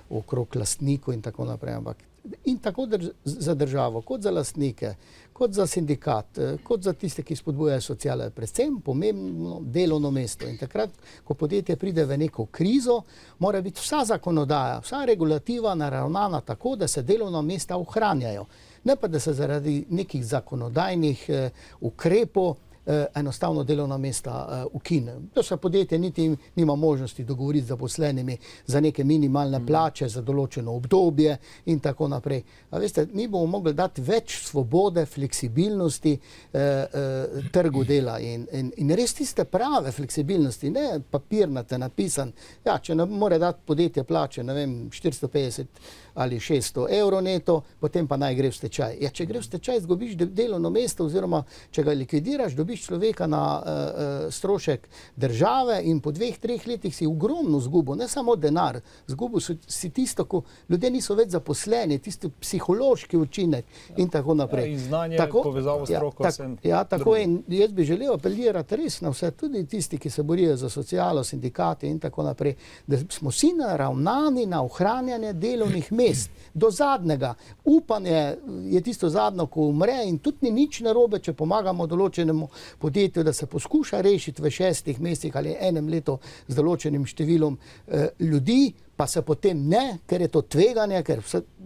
Speaker 2: okrog lastnikov in tako naprej, ampak in tako za državo, kot za lastnike, kot za sindikat, kot za tiste, ki spodbujajo sociale, predvsem pomembno delovno mesto. In takrat, ko podjetje pride v neko krizo, mora biti vsa zakonodaja, vsa regulativa naravnana tako, da se delovna mesta ohranjajo. Ne pa, da se zaradi nekih zakonodajnih ukrepov enostavno delovna mesta ukine. Da se podjetje niti nima možnosti dogovoriti z zaposlenimi za neke minimalne plače za določeno obdobje in tako naprej. A veste, mi bomo mogli dati več svobode, fleksibilnosti trgu dela in res tiste prave fleksibilnosti, ne papirnate napisan. Ja, če ne more dati podjetje plače, ne vem, 450 ali 600 evrov neto, potem pa naj gre v stečaj. Ja, če gre v stečaj, izgubiš delovno mesto oziroma če ga likvidiraš, dobiš človeka na strošek države in po 2-3 letih si ogromno zgubo, ne samo denar, zgubo si tisto, ko ljudje niso več zaposleni, tisti psihološki učinek in tako naprej.
Speaker 1: In znanje, povezavo s stroko.
Speaker 2: Tako in jaz bi želel apelirati res na vse, tudi tisti, ki se borijo za socialo, sindikate in tako naprej, da smo vsi naravnani na ohranjanje delovnih mest. Do zadnjega. Upanje je tisto zadnjo, ko umre in tudi ni nič narobe, če pomagamo določenemu podjetju, da se poskuša rešiti v 6 mesecih ali 1 letu z določenim številom ljudi, pa se potem ne, ker je to tveganje, ker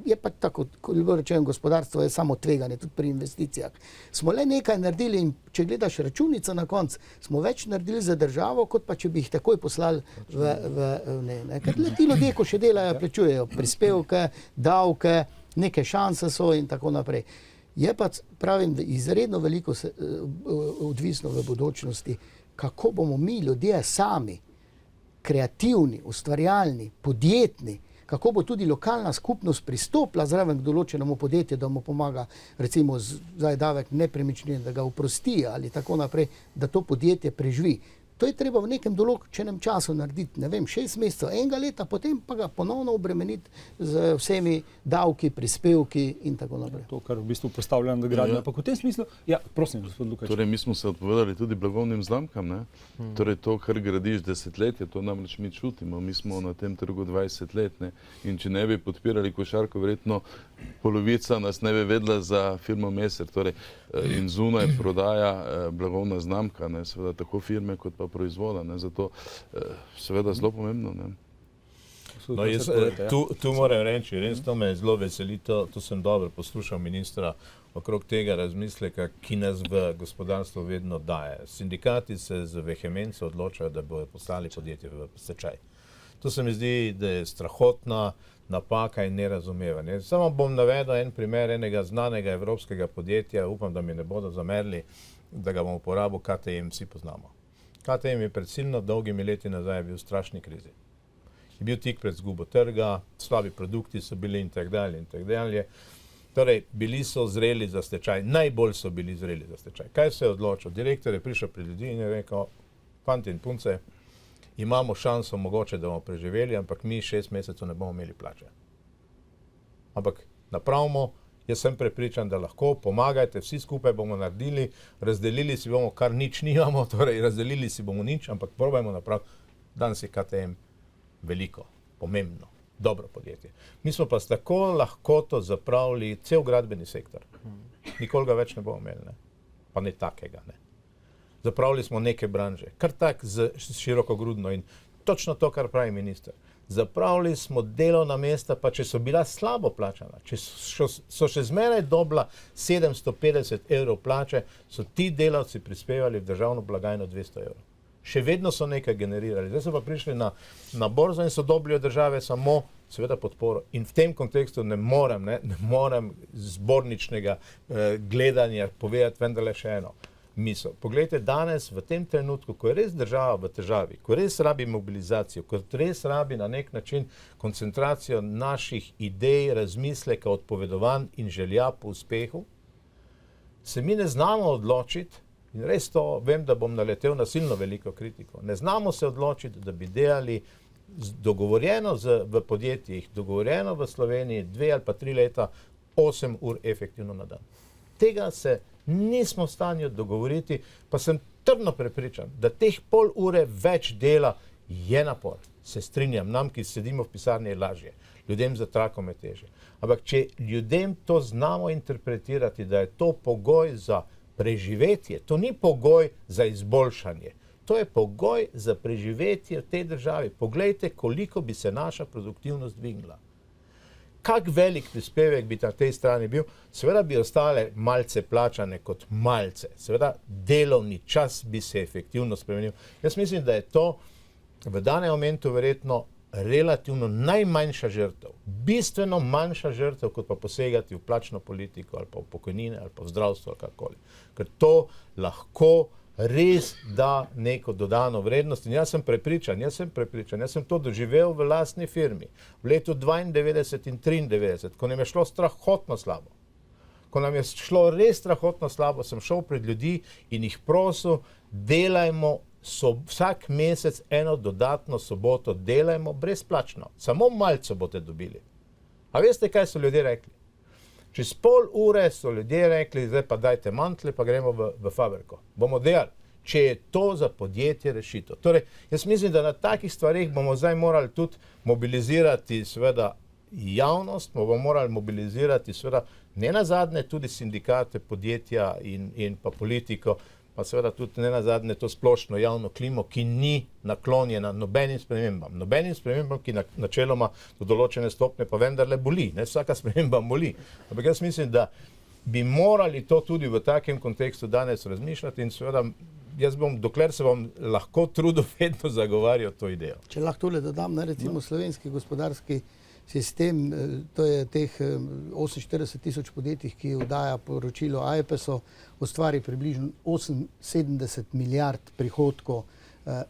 Speaker 2: je pa tako, kot rečem, gospodarstvo je samo tveganje, tudi pri investicijah. Smo le nekaj naredili in če gledaš računico na konc, smo več naredili za državo, kot pa če bi jih takoj poslali ne. Ker ti ljudje, ko še delajo, plačujejo prispevke, davke, neke šanse so in tako naprej. Je pa, pravim, izredno veliko odvisno v bodočnosti, kako bomo mi ljudje sami kreativni, ustvarjalni, podjetni, kako bo tudi lokalna skupnost pristopila zraven k določenemu podjetju, da mu pomaga, recimo zdaj davek nepremičnin, da ga oprosti ali tako naprej, da to podjetje preživi. To je treba v nekem določenem času narediti, ne vem, 6 mesecev, 1 leta, potem pa ga ponovno obremeniti z vsemi davki, prispevki in tako naprej.
Speaker 1: To, kar v bistvu postavlja na gradnjo. Ampak v tem smislu, ja, prosim, gospod Lukač.
Speaker 5: Torej, mi smo se odpovedali tudi blagovnim znamkam, ne? Torej, to, kar gradiš desetletje, to namreč mi čutimo. Mi smo na tem trgu 20 let, ne? In če ne bi podpirali košarko, verjetno polovica nas ne bi vedela za firmo Messer. Torej, in zunaj prodaja blagovna znamka, ne? Seveda tako firme kot pa proizvoda, ne? Zato seveda zelo pomembno. Ne?
Speaker 3: No, jaz, tu moram reči, res to me zelo veseli, to sem dobro poslušal ministra okrog tega razmisleka, ki nas v gospodarstvo vedno daje. Sindikati se z vehemenco odločajo, da bodo poslali podjetje v stečaj. To se mi zdi, da je strahotna napaka in nerazumevanje. Samo bom navedel en primer enega znanega evropskega podjetja, upam, da mi ne bodo zamerili, da ga bom uporabil, KTM, vsi poznamo. KTM je pred silno dolgimi leti nazaj bil v strašni krizi. Je bil tik pred zgubo trga, slabi produkti so bili in tako dalje in tako dalje. Torej, bili so zreli za stečaj, najbolj so bili zreli za stečaj. Kaj se je odločil? Direktor je prišel pred ljudi in je rekel, fanti in punce, imamo šanso mogoče, da bomo preživeli, ampak mi 6 mesecev ne bomo imeli plače. Ampak napravimo, jaz sem prepričan, da lahko, pomagajte, vsi skupaj bomo naredili, razdelili si bomo, kar nič nimamo, torej razdelili si bomo nič, ampak probajmo napraviti. Danes je KTM veliko, pomembno, dobro podjetje. Mi smo pa s tako lahkoto zapravili cel gradbeni sektor. Nikoli ga več ne bomo imeli, ne? Pa ne takega, ne. Zapravili smo neke branže, kar tak širokogrudno in točno to, kar pravi minister. Zapravili smo delovna mesta, pa če so bila slabo plačana, če so še zmeraj dobila 750 evrov plače, so ti delavci prispevali v državno blagajno 200 evrov. Še vedno so nekaj generirali. Zdaj so pa prišli na borzo in so dobili od države samo seveda podporo. In v tem kontekstu ne morem zborničnega gledanja povedati vendarle še eno misel. Poglejte, danes v tem trenutku, ko je res država v težavi, ko res rabi mobilizacijo, ko res rabi na nek način koncentracijo naših idej, razmisleka, odpovedovanj in želja po uspehu, se mi ne znamo odločiti, in res to vem, da bom naletel na silno veliko kritiko, ne znamo se odločiti, da bi delali dogovorjeno v podjetjih, dogovorjeno v Sloveniji 2 ali pa 3 leta, 8 ur efektivno na dan. Tega se nismo v stanju dogovoriti, pa sem trdno prepričan, da teh pol ure več dela je napor. Se strinjam, nam, ki sedimo v pisarni, je lažje. Ljudem za trakom je težje. Ampak če ljudem to znamo interpretirati, da je to pogoj za preživetje, to ni pogoj za izboljšanje. To je pogoj za preživetje v tej državi. Poglejte, koliko bi se naša produktivnost dvignila. kak velik prispevek bi na tej strani bil, seveda bi ostale malce plačane kot malce. Seveda delovni čas bi se efektivno spremenil. Jaz mislim, da je to v danem momentu verjetno relativno najmanjša žrtev, bistveno manjša žrtev, kot pa posegati v plačno politiko ali pa v pokojnine ali pa v zdravstvo ali karkoli. Ker to lahko res da neko dodano vrednost in jaz sem prepričan, jaz sem to doživel v lastni firmi v letu 92 in 93, ko nam je šlo strahotno slabo. Ko nam je šlo res strahotno slabo, sem šel pred ljudi in jih prosil, delajmo vsak mesec eno dodatno soboto, delajmo brezplačno, samo malce boste dobili. A veste, kaj so ljudje rekli? Čez pol ure so ljudje rekli, zdaj pa dajte mantle, pa gremo v fabriko. Bomo delali, če je to za podjetje rešitev. Torej, jaz mislim, da na takih stvarih bomo zdaj morali tudi mobilizirati seveda javnost, bomo morali mobilizirati seveda ne nazadnje tudi sindikate, podjetja in pa politiko, pa seveda tudi ne nazadnje to splošno javno klimo, ki ni naklonjena nobenim spremembam, ki načeloma do določene stopnje pa vendarle boli, ne vsaka sprememba boli. Ampak jaz mislim, da bi morali to tudi v takem kontekstu danes razmišljati in seveda jaz bom, dokler se bom lahko trudil, vedno zagovarjal to idejo.
Speaker 2: Če lahko tole dodam, recimo slovenski gospodarski sistem, to je teh 48 tisoč podjetij, ki oddaja poročilo AEPES-u, ustvari približno 78 milijard prihodkov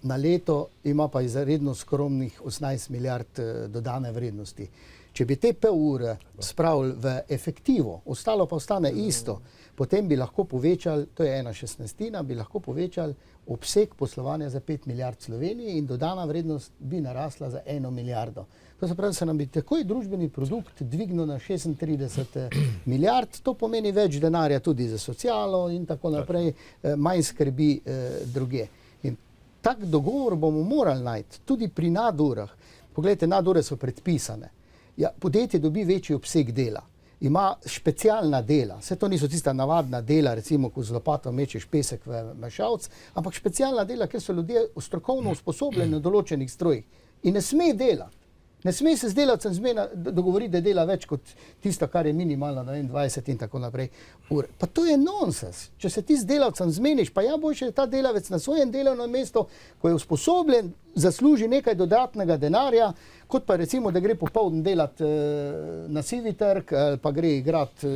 Speaker 2: na leto, ima pa izredno skromnih 18 milijard dodane vrednosti. Če bi te pol ure spravili v efektivo, ostalo pa ostane isto, potem bi lahko povečali, to je 1/16, bi lahko povečali obseg poslovanja za 5 milijard Sloveniji in dodana vrednost bi narasla za 1 milijardo. To se pravi, se nam bi takoj družbeni produkt dvignil na 36 milijard, to pomeni več denarja tudi za socialo in tako naprej, manj skrbi druge. In tak dogovor bomo morali najti tudi pri nadurah. Poglejte, nadure so predpisane. Ja, podjetje dobi večji obseg dela, ima specialna dela, vse to niso tista navadna dela, recimo, ko z lopato mečeš pesek v mešalec, ampak specialna dela, ker so ljudje strokovno usposobljeni na določenih strojih in ne sme delati. Ne sme se z delavcem dogovoriti, da dela več kot tisto, kar je minimalno, 20 in tako naprej ure. Pa to je nonsens. Če se ti z delavcem zmeniš, pa ja boljše ta delavec na svojem delovnem mestu, ko je usposobljen, zasluži nekaj dodatnega denarja, kot pa recimo, da gre popoldan delati na sivi trg, pa gre igrati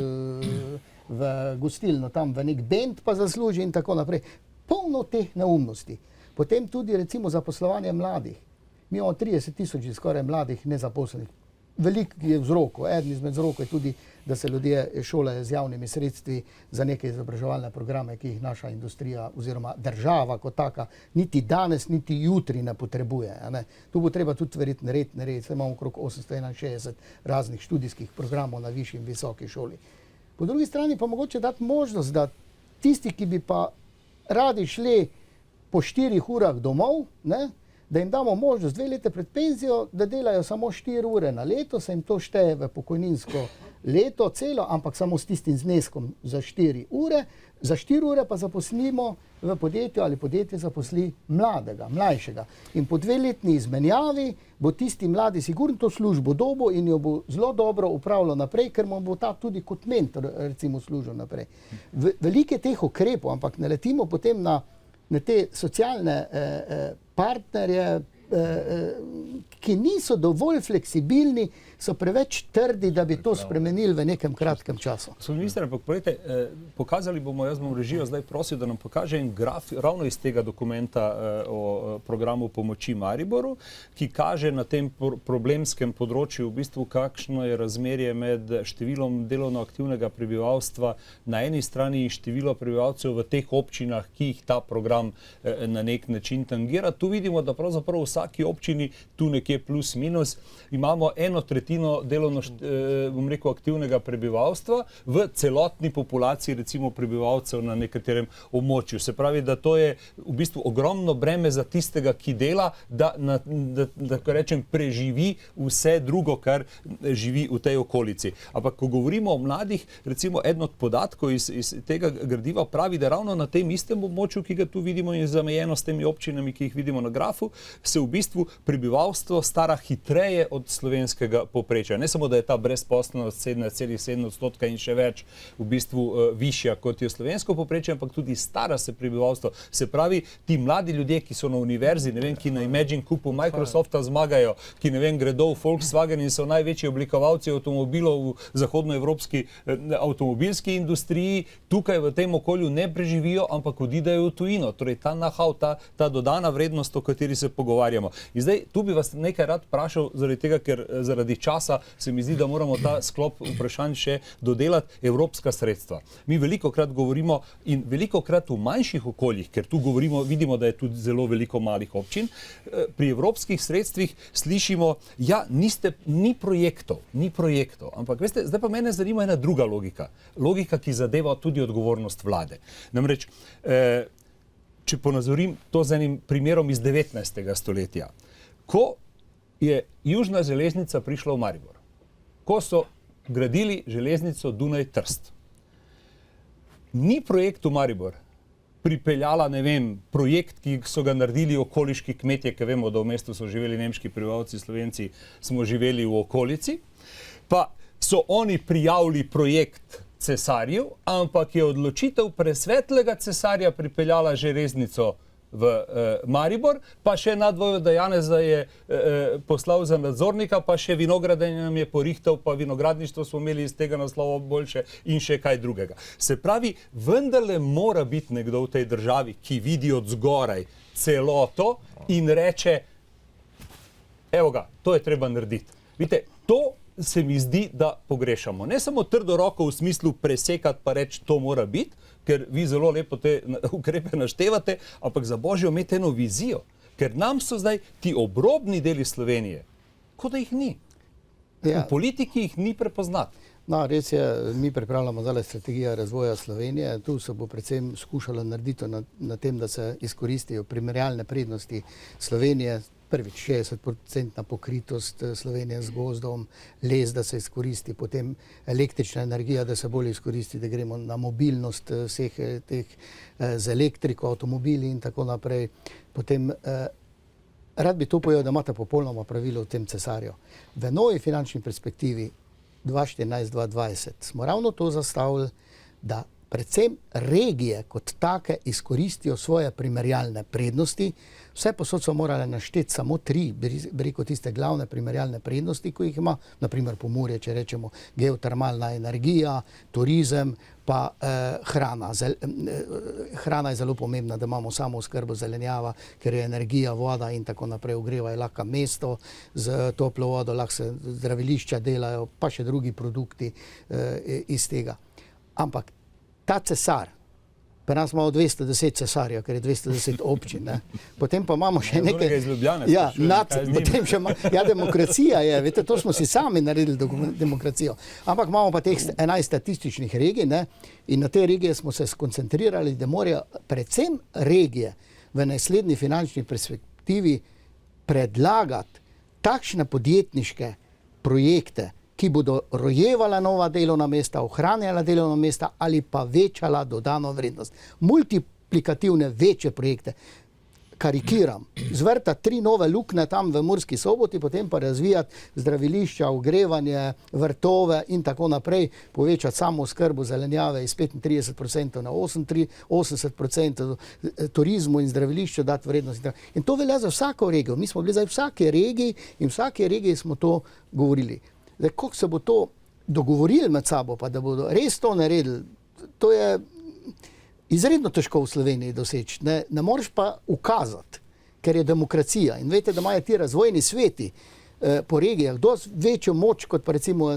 Speaker 2: v gostilno, tam v nek bend pa zasluži in tako naprej. Polno teh neumnosti. Potem tudi recimo zaposlovanje mladih. Mi imamo 30 tisoč skoraj mladih nezaposlenih. Veliko je vzrokov. Eden izmed vzrokov je tudi, da se ljudje šolajo z javnimi sredstvi za neke izobraževalne programe, ki jih naša industrija oziroma država kot taka niti danes, niti jutri ne potrebuje. Ne? Tu bo treba tudi verjetno narediti. Imamo okrog 861 raznih študijskih programov na višji in visoki šoli. Po drugi strani pa mogoče dati možnost, da tisti, ki bi pa radi šli po 4 urah domov, ne? Da jim damo možnost 2 leta pred penzijo, da delajo samo 4 ure na leto, se jim to šteje v pokojninsko leto celo, ampak samo s tistim zneskom za 4 ure. Za 4 ure pa zaposlimo v podjetju ali podjetje zaposli mladega, mlajšega. In po 2-letni izmenjavi bo tisti mladi sigurno to službo dobil in jo bo zelo dobro upravljal naprej, ker mu bo ta tudi kot mentor recimo služil naprej. Velike teh ukrepov, ampak ne letimo potem na te socialne partnerje, ki niso dovolj fleksibilni, so preveč trdi, da bi to spremenili v nekem kratkem času.
Speaker 1: Gospod minister, ampak povejte, pokazali bomo, jaz bom režijo zdaj prosil, da nam pokaže en graf ravno iz tega dokumenta o programu pomoči Mariboru, ki kaže na tem problemskem področju v bistvu, kakšno je razmerje med številom delovno aktivnega prebivalstva na eni strani in število prebivalcev v teh občinah, ki jih ta program na nek način tangira. Tu vidimo, da pravzaprav v vsaki občini, tu nekje plus minus, imamo 1/3 delovno, bom rekel, aktivnega prebivalstva v celotni populaciji, recimo prebivalcev na nekaterem območju. Se pravi, da to je v bistvu ogromno breme za tistega, ki dela, da rečem, preživi vse drugo, kar živi v tej okolici. Ampak, ko govorimo o mladih, recimo, eden od podatkov iz tega gradiva pravi, da ravno na tem istem območju, ki ga tu vidimo in zamejeno s temi občinami, ki jih vidimo na grafu, se v bistvu prebivalstvo stara hitreje od slovenskega povprečja. povprečja. Ne samo, da je ta brezposelnost 7,7% in še več v bistvu višja kot je slovensko povprečje, ampak tudi stara se prebivalstvo. Se pravi, ti mladi ljudje, ki so na univerzi, ne vem, ki na Imagine kupu Microsofta zmagajo, ki ne vem, gredo v Volkswagen in so največji oblikovalci avtomobilov v zahodnoevropski avtomobilski industriji, tukaj v tem okolju ne preživijo, ampak odidejo v tujino. Torej ta know-how, ta dodana vrednost, o kateri se pogovarjamo. In zdaj, tu bi vas nekaj rad vprašal, zaradi tega, ker zaradi časa se mi zdi, da moramo ta sklop vprašanj še dodelati, evropska sredstva. Mi velikokrat govorimo in velikokrat v manjših okoljih, ker tu govorimo, vidimo, da je tudi zelo veliko malih občin, pri evropskih sredstvih slišimo, ja, ni projektov, ampak veste, zdaj pa mene zanima ena druga logika. Logika, ki zadeva tudi odgovornost vlade. Namreč, če ponazorim to z enim primerom iz 19. stoletja. Ko je južna železnica prišla v Maribor, ko so gradili železnico Dunaj-Trst, ni projekt v Maribor pripeljala, ne vem, projekt, ki so ga naredili okoliški kmetje, ki vemo, da v mestu so živeli nemški prebivalci, Slovenci smo živeli v okolici, pa so oni prijavili projekt cesarjev, ampak je odločitev presvetlega cesarja pripeljala železnico v Maribor, pa še nadvojvoda Janeza je poslal za nadzornika, pa še vinograde nam je porihtal, pa vinogradništvo smo imeli iz tega naslova boljše in še kaj drugega. Se pravi, vendarle mora biti nekdo v tej državi, ki vidi od zgoraj celoto in reče, evo ga, to je treba narediti. Vidite, to se mi zdi, da pogrešamo. Ne samo trdo roko v smislu presekati pa reči, to mora biti, ker vi zelo lepo te ukrepe naštevate, ampak za božjo imeti eno vizijo, ker nam so zdaj ti obrobni deli Slovenije, kot da jih ni. V politiki jih ni prepoznati.
Speaker 2: No, res je, mi pripravljamo zdaj strategijo razvoja Slovenije. Tu se bo predvsem skušalo narediti na tem, da se izkoristijo primerjalne prednosti Slovenije. Prvič 60% pokritost Slovenije z gozdom, les, da se izkoristi, potem električna energija, da se bolj izkoristi, da gremo na mobilnost vseh teh z elektriko, avtomobili in tako naprej. Potem rad bi to povedal, da imate popolnoma pravilo v tem cesarju. V novi finančni perspektivi 2014-2020 smo ravno to zastavili, da predvsem regije kot take izkoristijo svoje primerjalne prednosti. Vse posod so morale našteti samo 3, bi rekel, tiste glavne primerjalne prednosti, ko jih ima, naprimer Pomurje, če rečemo geotermalna energija, turizem, pa hrana. Hrana je zelo pomembna, da imamo samo oskrbo zelenjava, ker je energija, voda in tako naprej, ogrevajo lahko mesto z toplo vodo, lahko se zdravilišča delajo, pa še drugi produkti iz tega. Ampak ta cesar, pri nas imamo 210 cesarjev, ker je 210 občin. Ne? Potem pa imamo še nekaj... Potem še demokracija je, veste, to smo si sami naredili demokracijo. Ampak imamo pa teh 11 statističnih regij, ne? In na te regije smo se skoncentrirali, da morajo predvsem regije v naslednji finančni perspektivi predlagati takšne podjetniške projekte, ki bodo rojevala nova delovna mesta, ohranjala delovna mesta ali pa večala dodano vrednost. Multiplikativne večje projekte. Karikiram. Zvrta 3 nove luknje tam v Murski Soboti, potem pa razvijati zdravilišča, ogrevanje, vrtove in tako naprej, povečati samo oskrbo zelenjave iz 35% na 80%, turizmu in zdravilišču dati vrednost. In to velja za vsako regijo. Mi smo bili zdaj v vsaki regiji in v vsaki regiji smo to govorili. Zdaj, kako se bo to dogovorili med sabo, pa da bodo res to naredili, to je izredno težko v Sloveniji doseči. Ne moreš pa ukazati, ker je demokracija. In veste, da imajo ti razvojni sveti po regijah dosti večjo moč kot pa recimo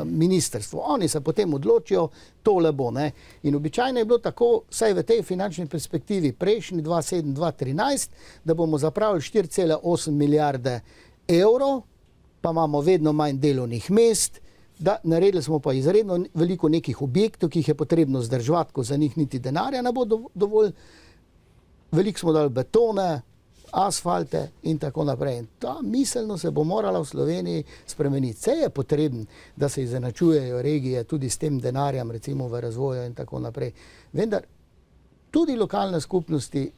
Speaker 2: ministrstvo. Oni se potem odločijo, tole bo. Ne? In običajno je bilo tako, saj v tej finančni perspektivi prejšnji 2007-2013, da bomo zapravili 4,8 milijarde evrov, pa imamo vedno manj delovnih mest, da naredili smo pa izredno veliko nekih objektov, ki jih je potrebno zdržovati, ko za njih niti denarja ne bo dovolj. Veliko smo dali betone, asfalte in tako naprej. In ta miselnost se bo morala v Sloveniji spremeniti. Vse je potrebno, da se izenačujejo regije tudi s tem denarjem, recimo v razvoju in tako naprej. Vendar tudi lokalne skupnosti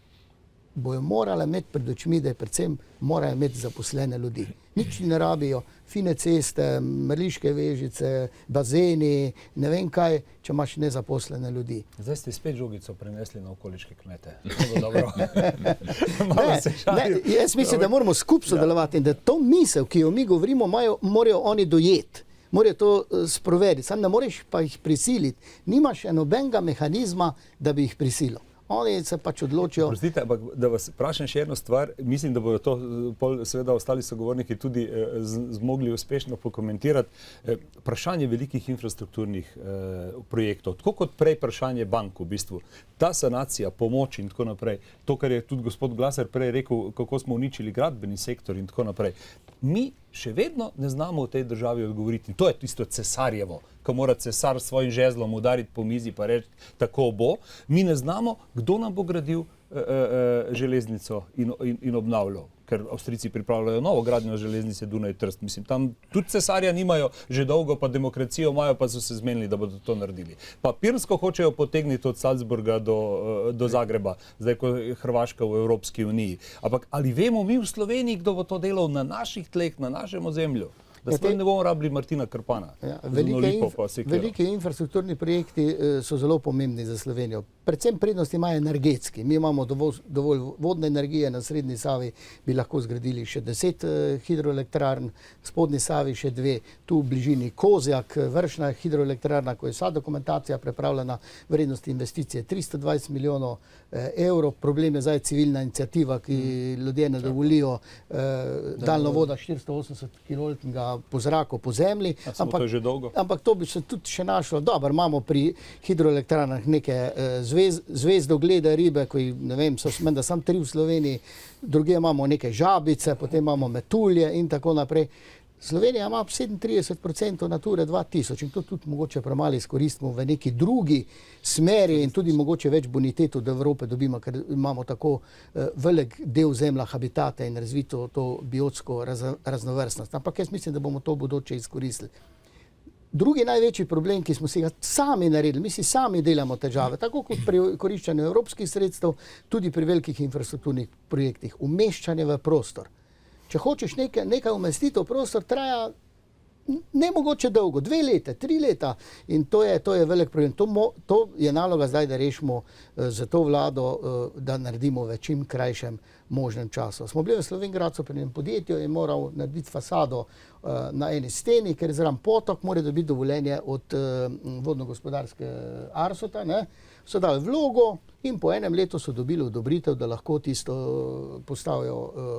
Speaker 2: bojo morale imeti pred očmi, da je predvsem morajo imeti zaposlene ljudi. Nič ne rabijo, fine ceste, mrliške vežice, bazeni, ne vem kaj, če imaš nezaposlene ljudi.
Speaker 1: Zdaj ste spet žogico prenesli na okoliške kmete. Dobro. Malo se šalim.
Speaker 2: Jaz mislim, da moramo skupaj sodelovati in da to misel, ki jo mi govorimo, morajo oni dojeti. Morajo to sprovediti. Sam ne moreš pa jih prisiliti. Nimaš nobenega mehanizma, da bi jih prisilil. Oni se pač odločijo.
Speaker 1: Prostite, ampak da vas vprašam še eno stvar, mislim, da bodo to seveda ostali sogovorniki tudi zmogli uspešno pokomentirati. Vprašanje velikih infrastrukturnih projektov, tako kot prej vprašanje bank v bistvu, ta sanacija, pomoč in tako naprej, to, kar je tudi gospod Glaser prej rekel, kako smo uničili gradbeni sektor in tako naprej. Mi še vedno ne znamo v tej državi odgovoriti. In to je tisto cesarjevo, ko mora cesar s svojim žezlom udariti po mizi pa reči, tako bo. Mi ne znamo, kdo nam bo gradil železnico in obnavljal. Ker Avstrijci pripravljajo novo gradnjo železnice Dunaj-Trst. Mislim, tam tudi cesarja nimajo že dolgo, pa demokracijo imajo, pa so se zmenili, da bodo to naredili. Pa Pirnsko hočejo potegniti od Salzburga do Zagreba, zdaj ko je Hrvaška v Evropski uniji. Ampak ali vemo mi v Sloveniji, kdo bo to delal na naših tleh, na našem ozemlju? Da sploh ne bomo rabili Martina Krpana.
Speaker 2: Ja, veliki infrastrukturni projekti so zelo pomembni za Slovenijo. Predvsem prednost imajo energetski. Mi imamo dovolj vodne energije, na Srednji Savi bi lahko zgradili še 10 hidroelektrarn, v Spodnji Savi še 2, tu v bližini Kozjak, vršna hidroelektrarna, ko je vsa dokumentacija pripravljena, vrednost investicije 320 milijonov evrov. Problem je zdaj civilna iniciativa, ki ljudje ne dovolijo daljnovoda 480 kV po zraku, po zemlji. Ampak to bi se tudi še našlo. Dobro, imamo pri hidroelektrarnah neke zvezdoglede ribe, ki ne vem, so menda samo 3 v Sloveniji, druge imamo neke žabice, potem imamo metulje in tako naprej. Slovenija ima 37% Nature 2000 in to tudi mogoče premalo izkoristimo v neki drugi smeri in tudi mogoče več bonitet od Evrope dobimo, ker imamo tako velik del zemlja, habitate in razvito to biotsko raznovrstnost. Ampak jaz mislim, da bomo to v bodoče izkoristili. Drugi največji problem, ki smo si ga sami naredili, mi si sami delamo težave, tako kot pri koriščanju evropskih sredstev, tudi pri velikih infrastrukturnih projektih, umeščanje v prostor. Če hočeš nekaj umestiti v prostor, traja nemogoče dolgo, 2 leta, 3 leta in to je velik problem. To je naloga zdaj, da rešimo za to vlado, da naredimo v čim krajšem možnem času. Smo bili v Slovenj Gradcu pri enem podjetju in moral narediti fasado na eni steni, ker zraven potok mora dobiti dovoljenje od vodno-gospodarske Arsota, ne? So dali vlogo in po enem letu so dobili odobritev, da lahko tisto postavijo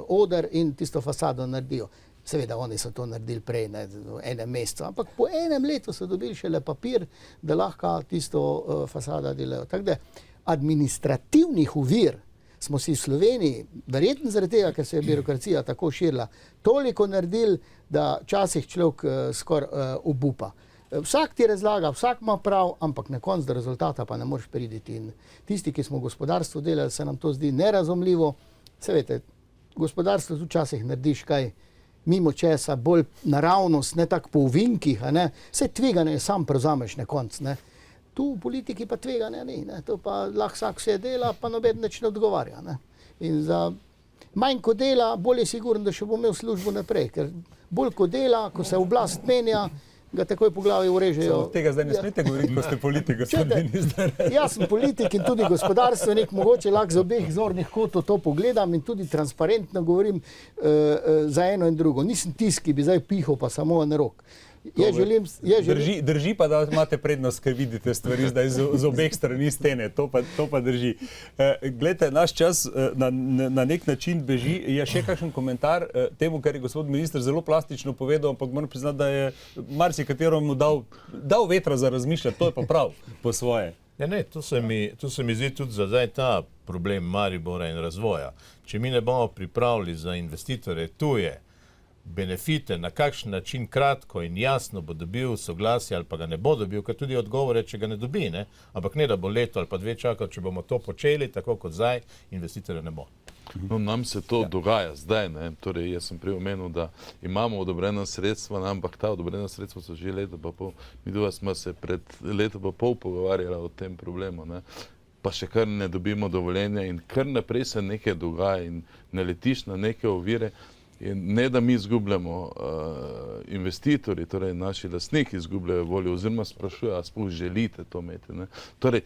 Speaker 2: oder in tisto fasado naredijo. Seveda, oni so to naredili prej, ne, v enem mesecu, ampak po enem letu so dobili šele papir, da lahko tisto fasada delajo. Tako da administrativnih ovir smo si v Sloveniji, verjetno zaradi tega, ker se je birokracija tako širila, toliko naredili, da včasih človek skoraj obupa. Vsak ti razlaga, vsak ima prav, ampak na koncu do rezultata pa ne moreš priti. In tisti, ki smo v gospodarstvu delali, se nam to zdi nerazumljivo. Se veste, gospodarstvo tudi včasih narediš kaj mimo česa, bolj naravnost, ne tako po ovinkih, vse tveganje sam prevzameš na koncu. Tu v politiki pa tveganja ni, to pa lahko vsak vse dela, pa noben nič ne odgovarja. In za manj ko dela, bolj je sigurno, da še bo imel službo naprej, ker bolj ko dela, ko se oblast menja, ga takoj po glavi urežejo.
Speaker 1: Od tega zdaj ne smete govoriti, ko ste politik, gospod minister.
Speaker 2: Jaz sem politik in tudi gospodarstvenik, mogoče lahko z obeh zornih kotov to pogledam in tudi transparentno govorim za eno in drugo. Nisem tisti, ki bi zdaj pihal pa samo na rok.
Speaker 1: Drži pa, da imate prednost, ker vidite stvari zdaj z obeh strani stene, to pa drži. Glejte, naš čas na nek način beži. Je še kakšen komentar temu, kar je gospod minister zelo plastično povedal, ampak moram priznati, da je marsikateremu dal vetra za razmišljati, to je pa prav po svoje.
Speaker 3: Ne, to se mi zdi tudi za zdaj ta problem Maribora in razvoja. Če mi ne bomo pripravili za investitore tuje benefite, na kakšen način kratko in jasno bo dobil soglasje ali pa ga ne bo dobil, ker tudi odgovore, če ga ne dobi, ampak ne da bo leto ali pa 2 čakal, če bomo to počeli, tako kot zdaj, investitorja ne bo.
Speaker 5: No, nam se to dogaja zdaj, torej jaz sem prej omenil, da imamo odobrena sredstva, ampak ta odobrena sredstva so že leto pa pol. Mi dva smo se pred leto pa pol pogovarjali o tem problemu. pa še kar ne dobimo dovoljenja in kar naprej se nekaj dogaja in ne letiš na neke ovire. In ne da mi izgubljamo, investitorji, torej naši lastniki izgubljajo voljo oziroma sprašujejo, a sploh želite to imeti. Ne? Torej,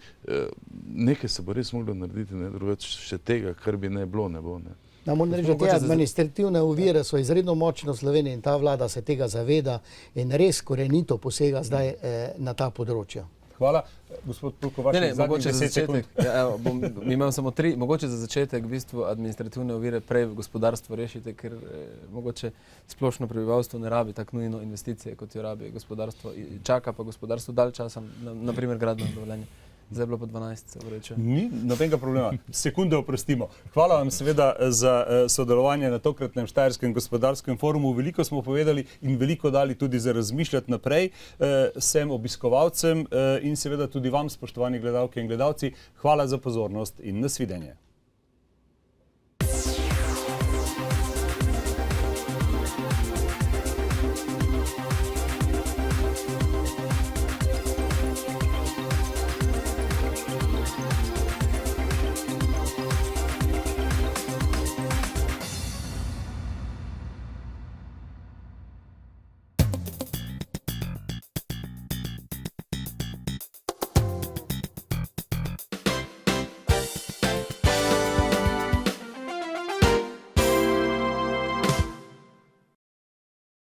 Speaker 5: nekaj se bo res moglo narediti, ne? Drugače še tega, kar bi ne bilo, ne bo. Ne?
Speaker 2: Moram reči, da te administrativne ovire so izredno močne v Sloveniji in ta vlada se tega zaveda in res korenito posega zdaj na ta področja.
Speaker 1: Hvala. Gospod Pulko, vaših zadnjih 10 sekund.
Speaker 4: Mi imamo samo 3, mogoče za začetek v bistvu administrativne ovire prej v gospodarstvo rešite, ker mogoče splošno prebivalstvo ne rabi tako nujno investicije, kot jo rabi gospodarstvo. Čaka pa gospodarstvo dalj časa, na primer gradbeno dovoljenje. Zdaj je bilo pa 12, se vreče.
Speaker 1: Ni nobenega problema. Sekunde oprostimo. Hvala vam seveda za sodelovanje na tokratnem Štajerskem gospodarskem forumu. Veliko smo povedali in veliko dali tudi za razmišljati naprej vsem obiskovalcem in seveda tudi vam, spoštovani gledalke in gledalci. Hvala za pozornost in nasvidenje.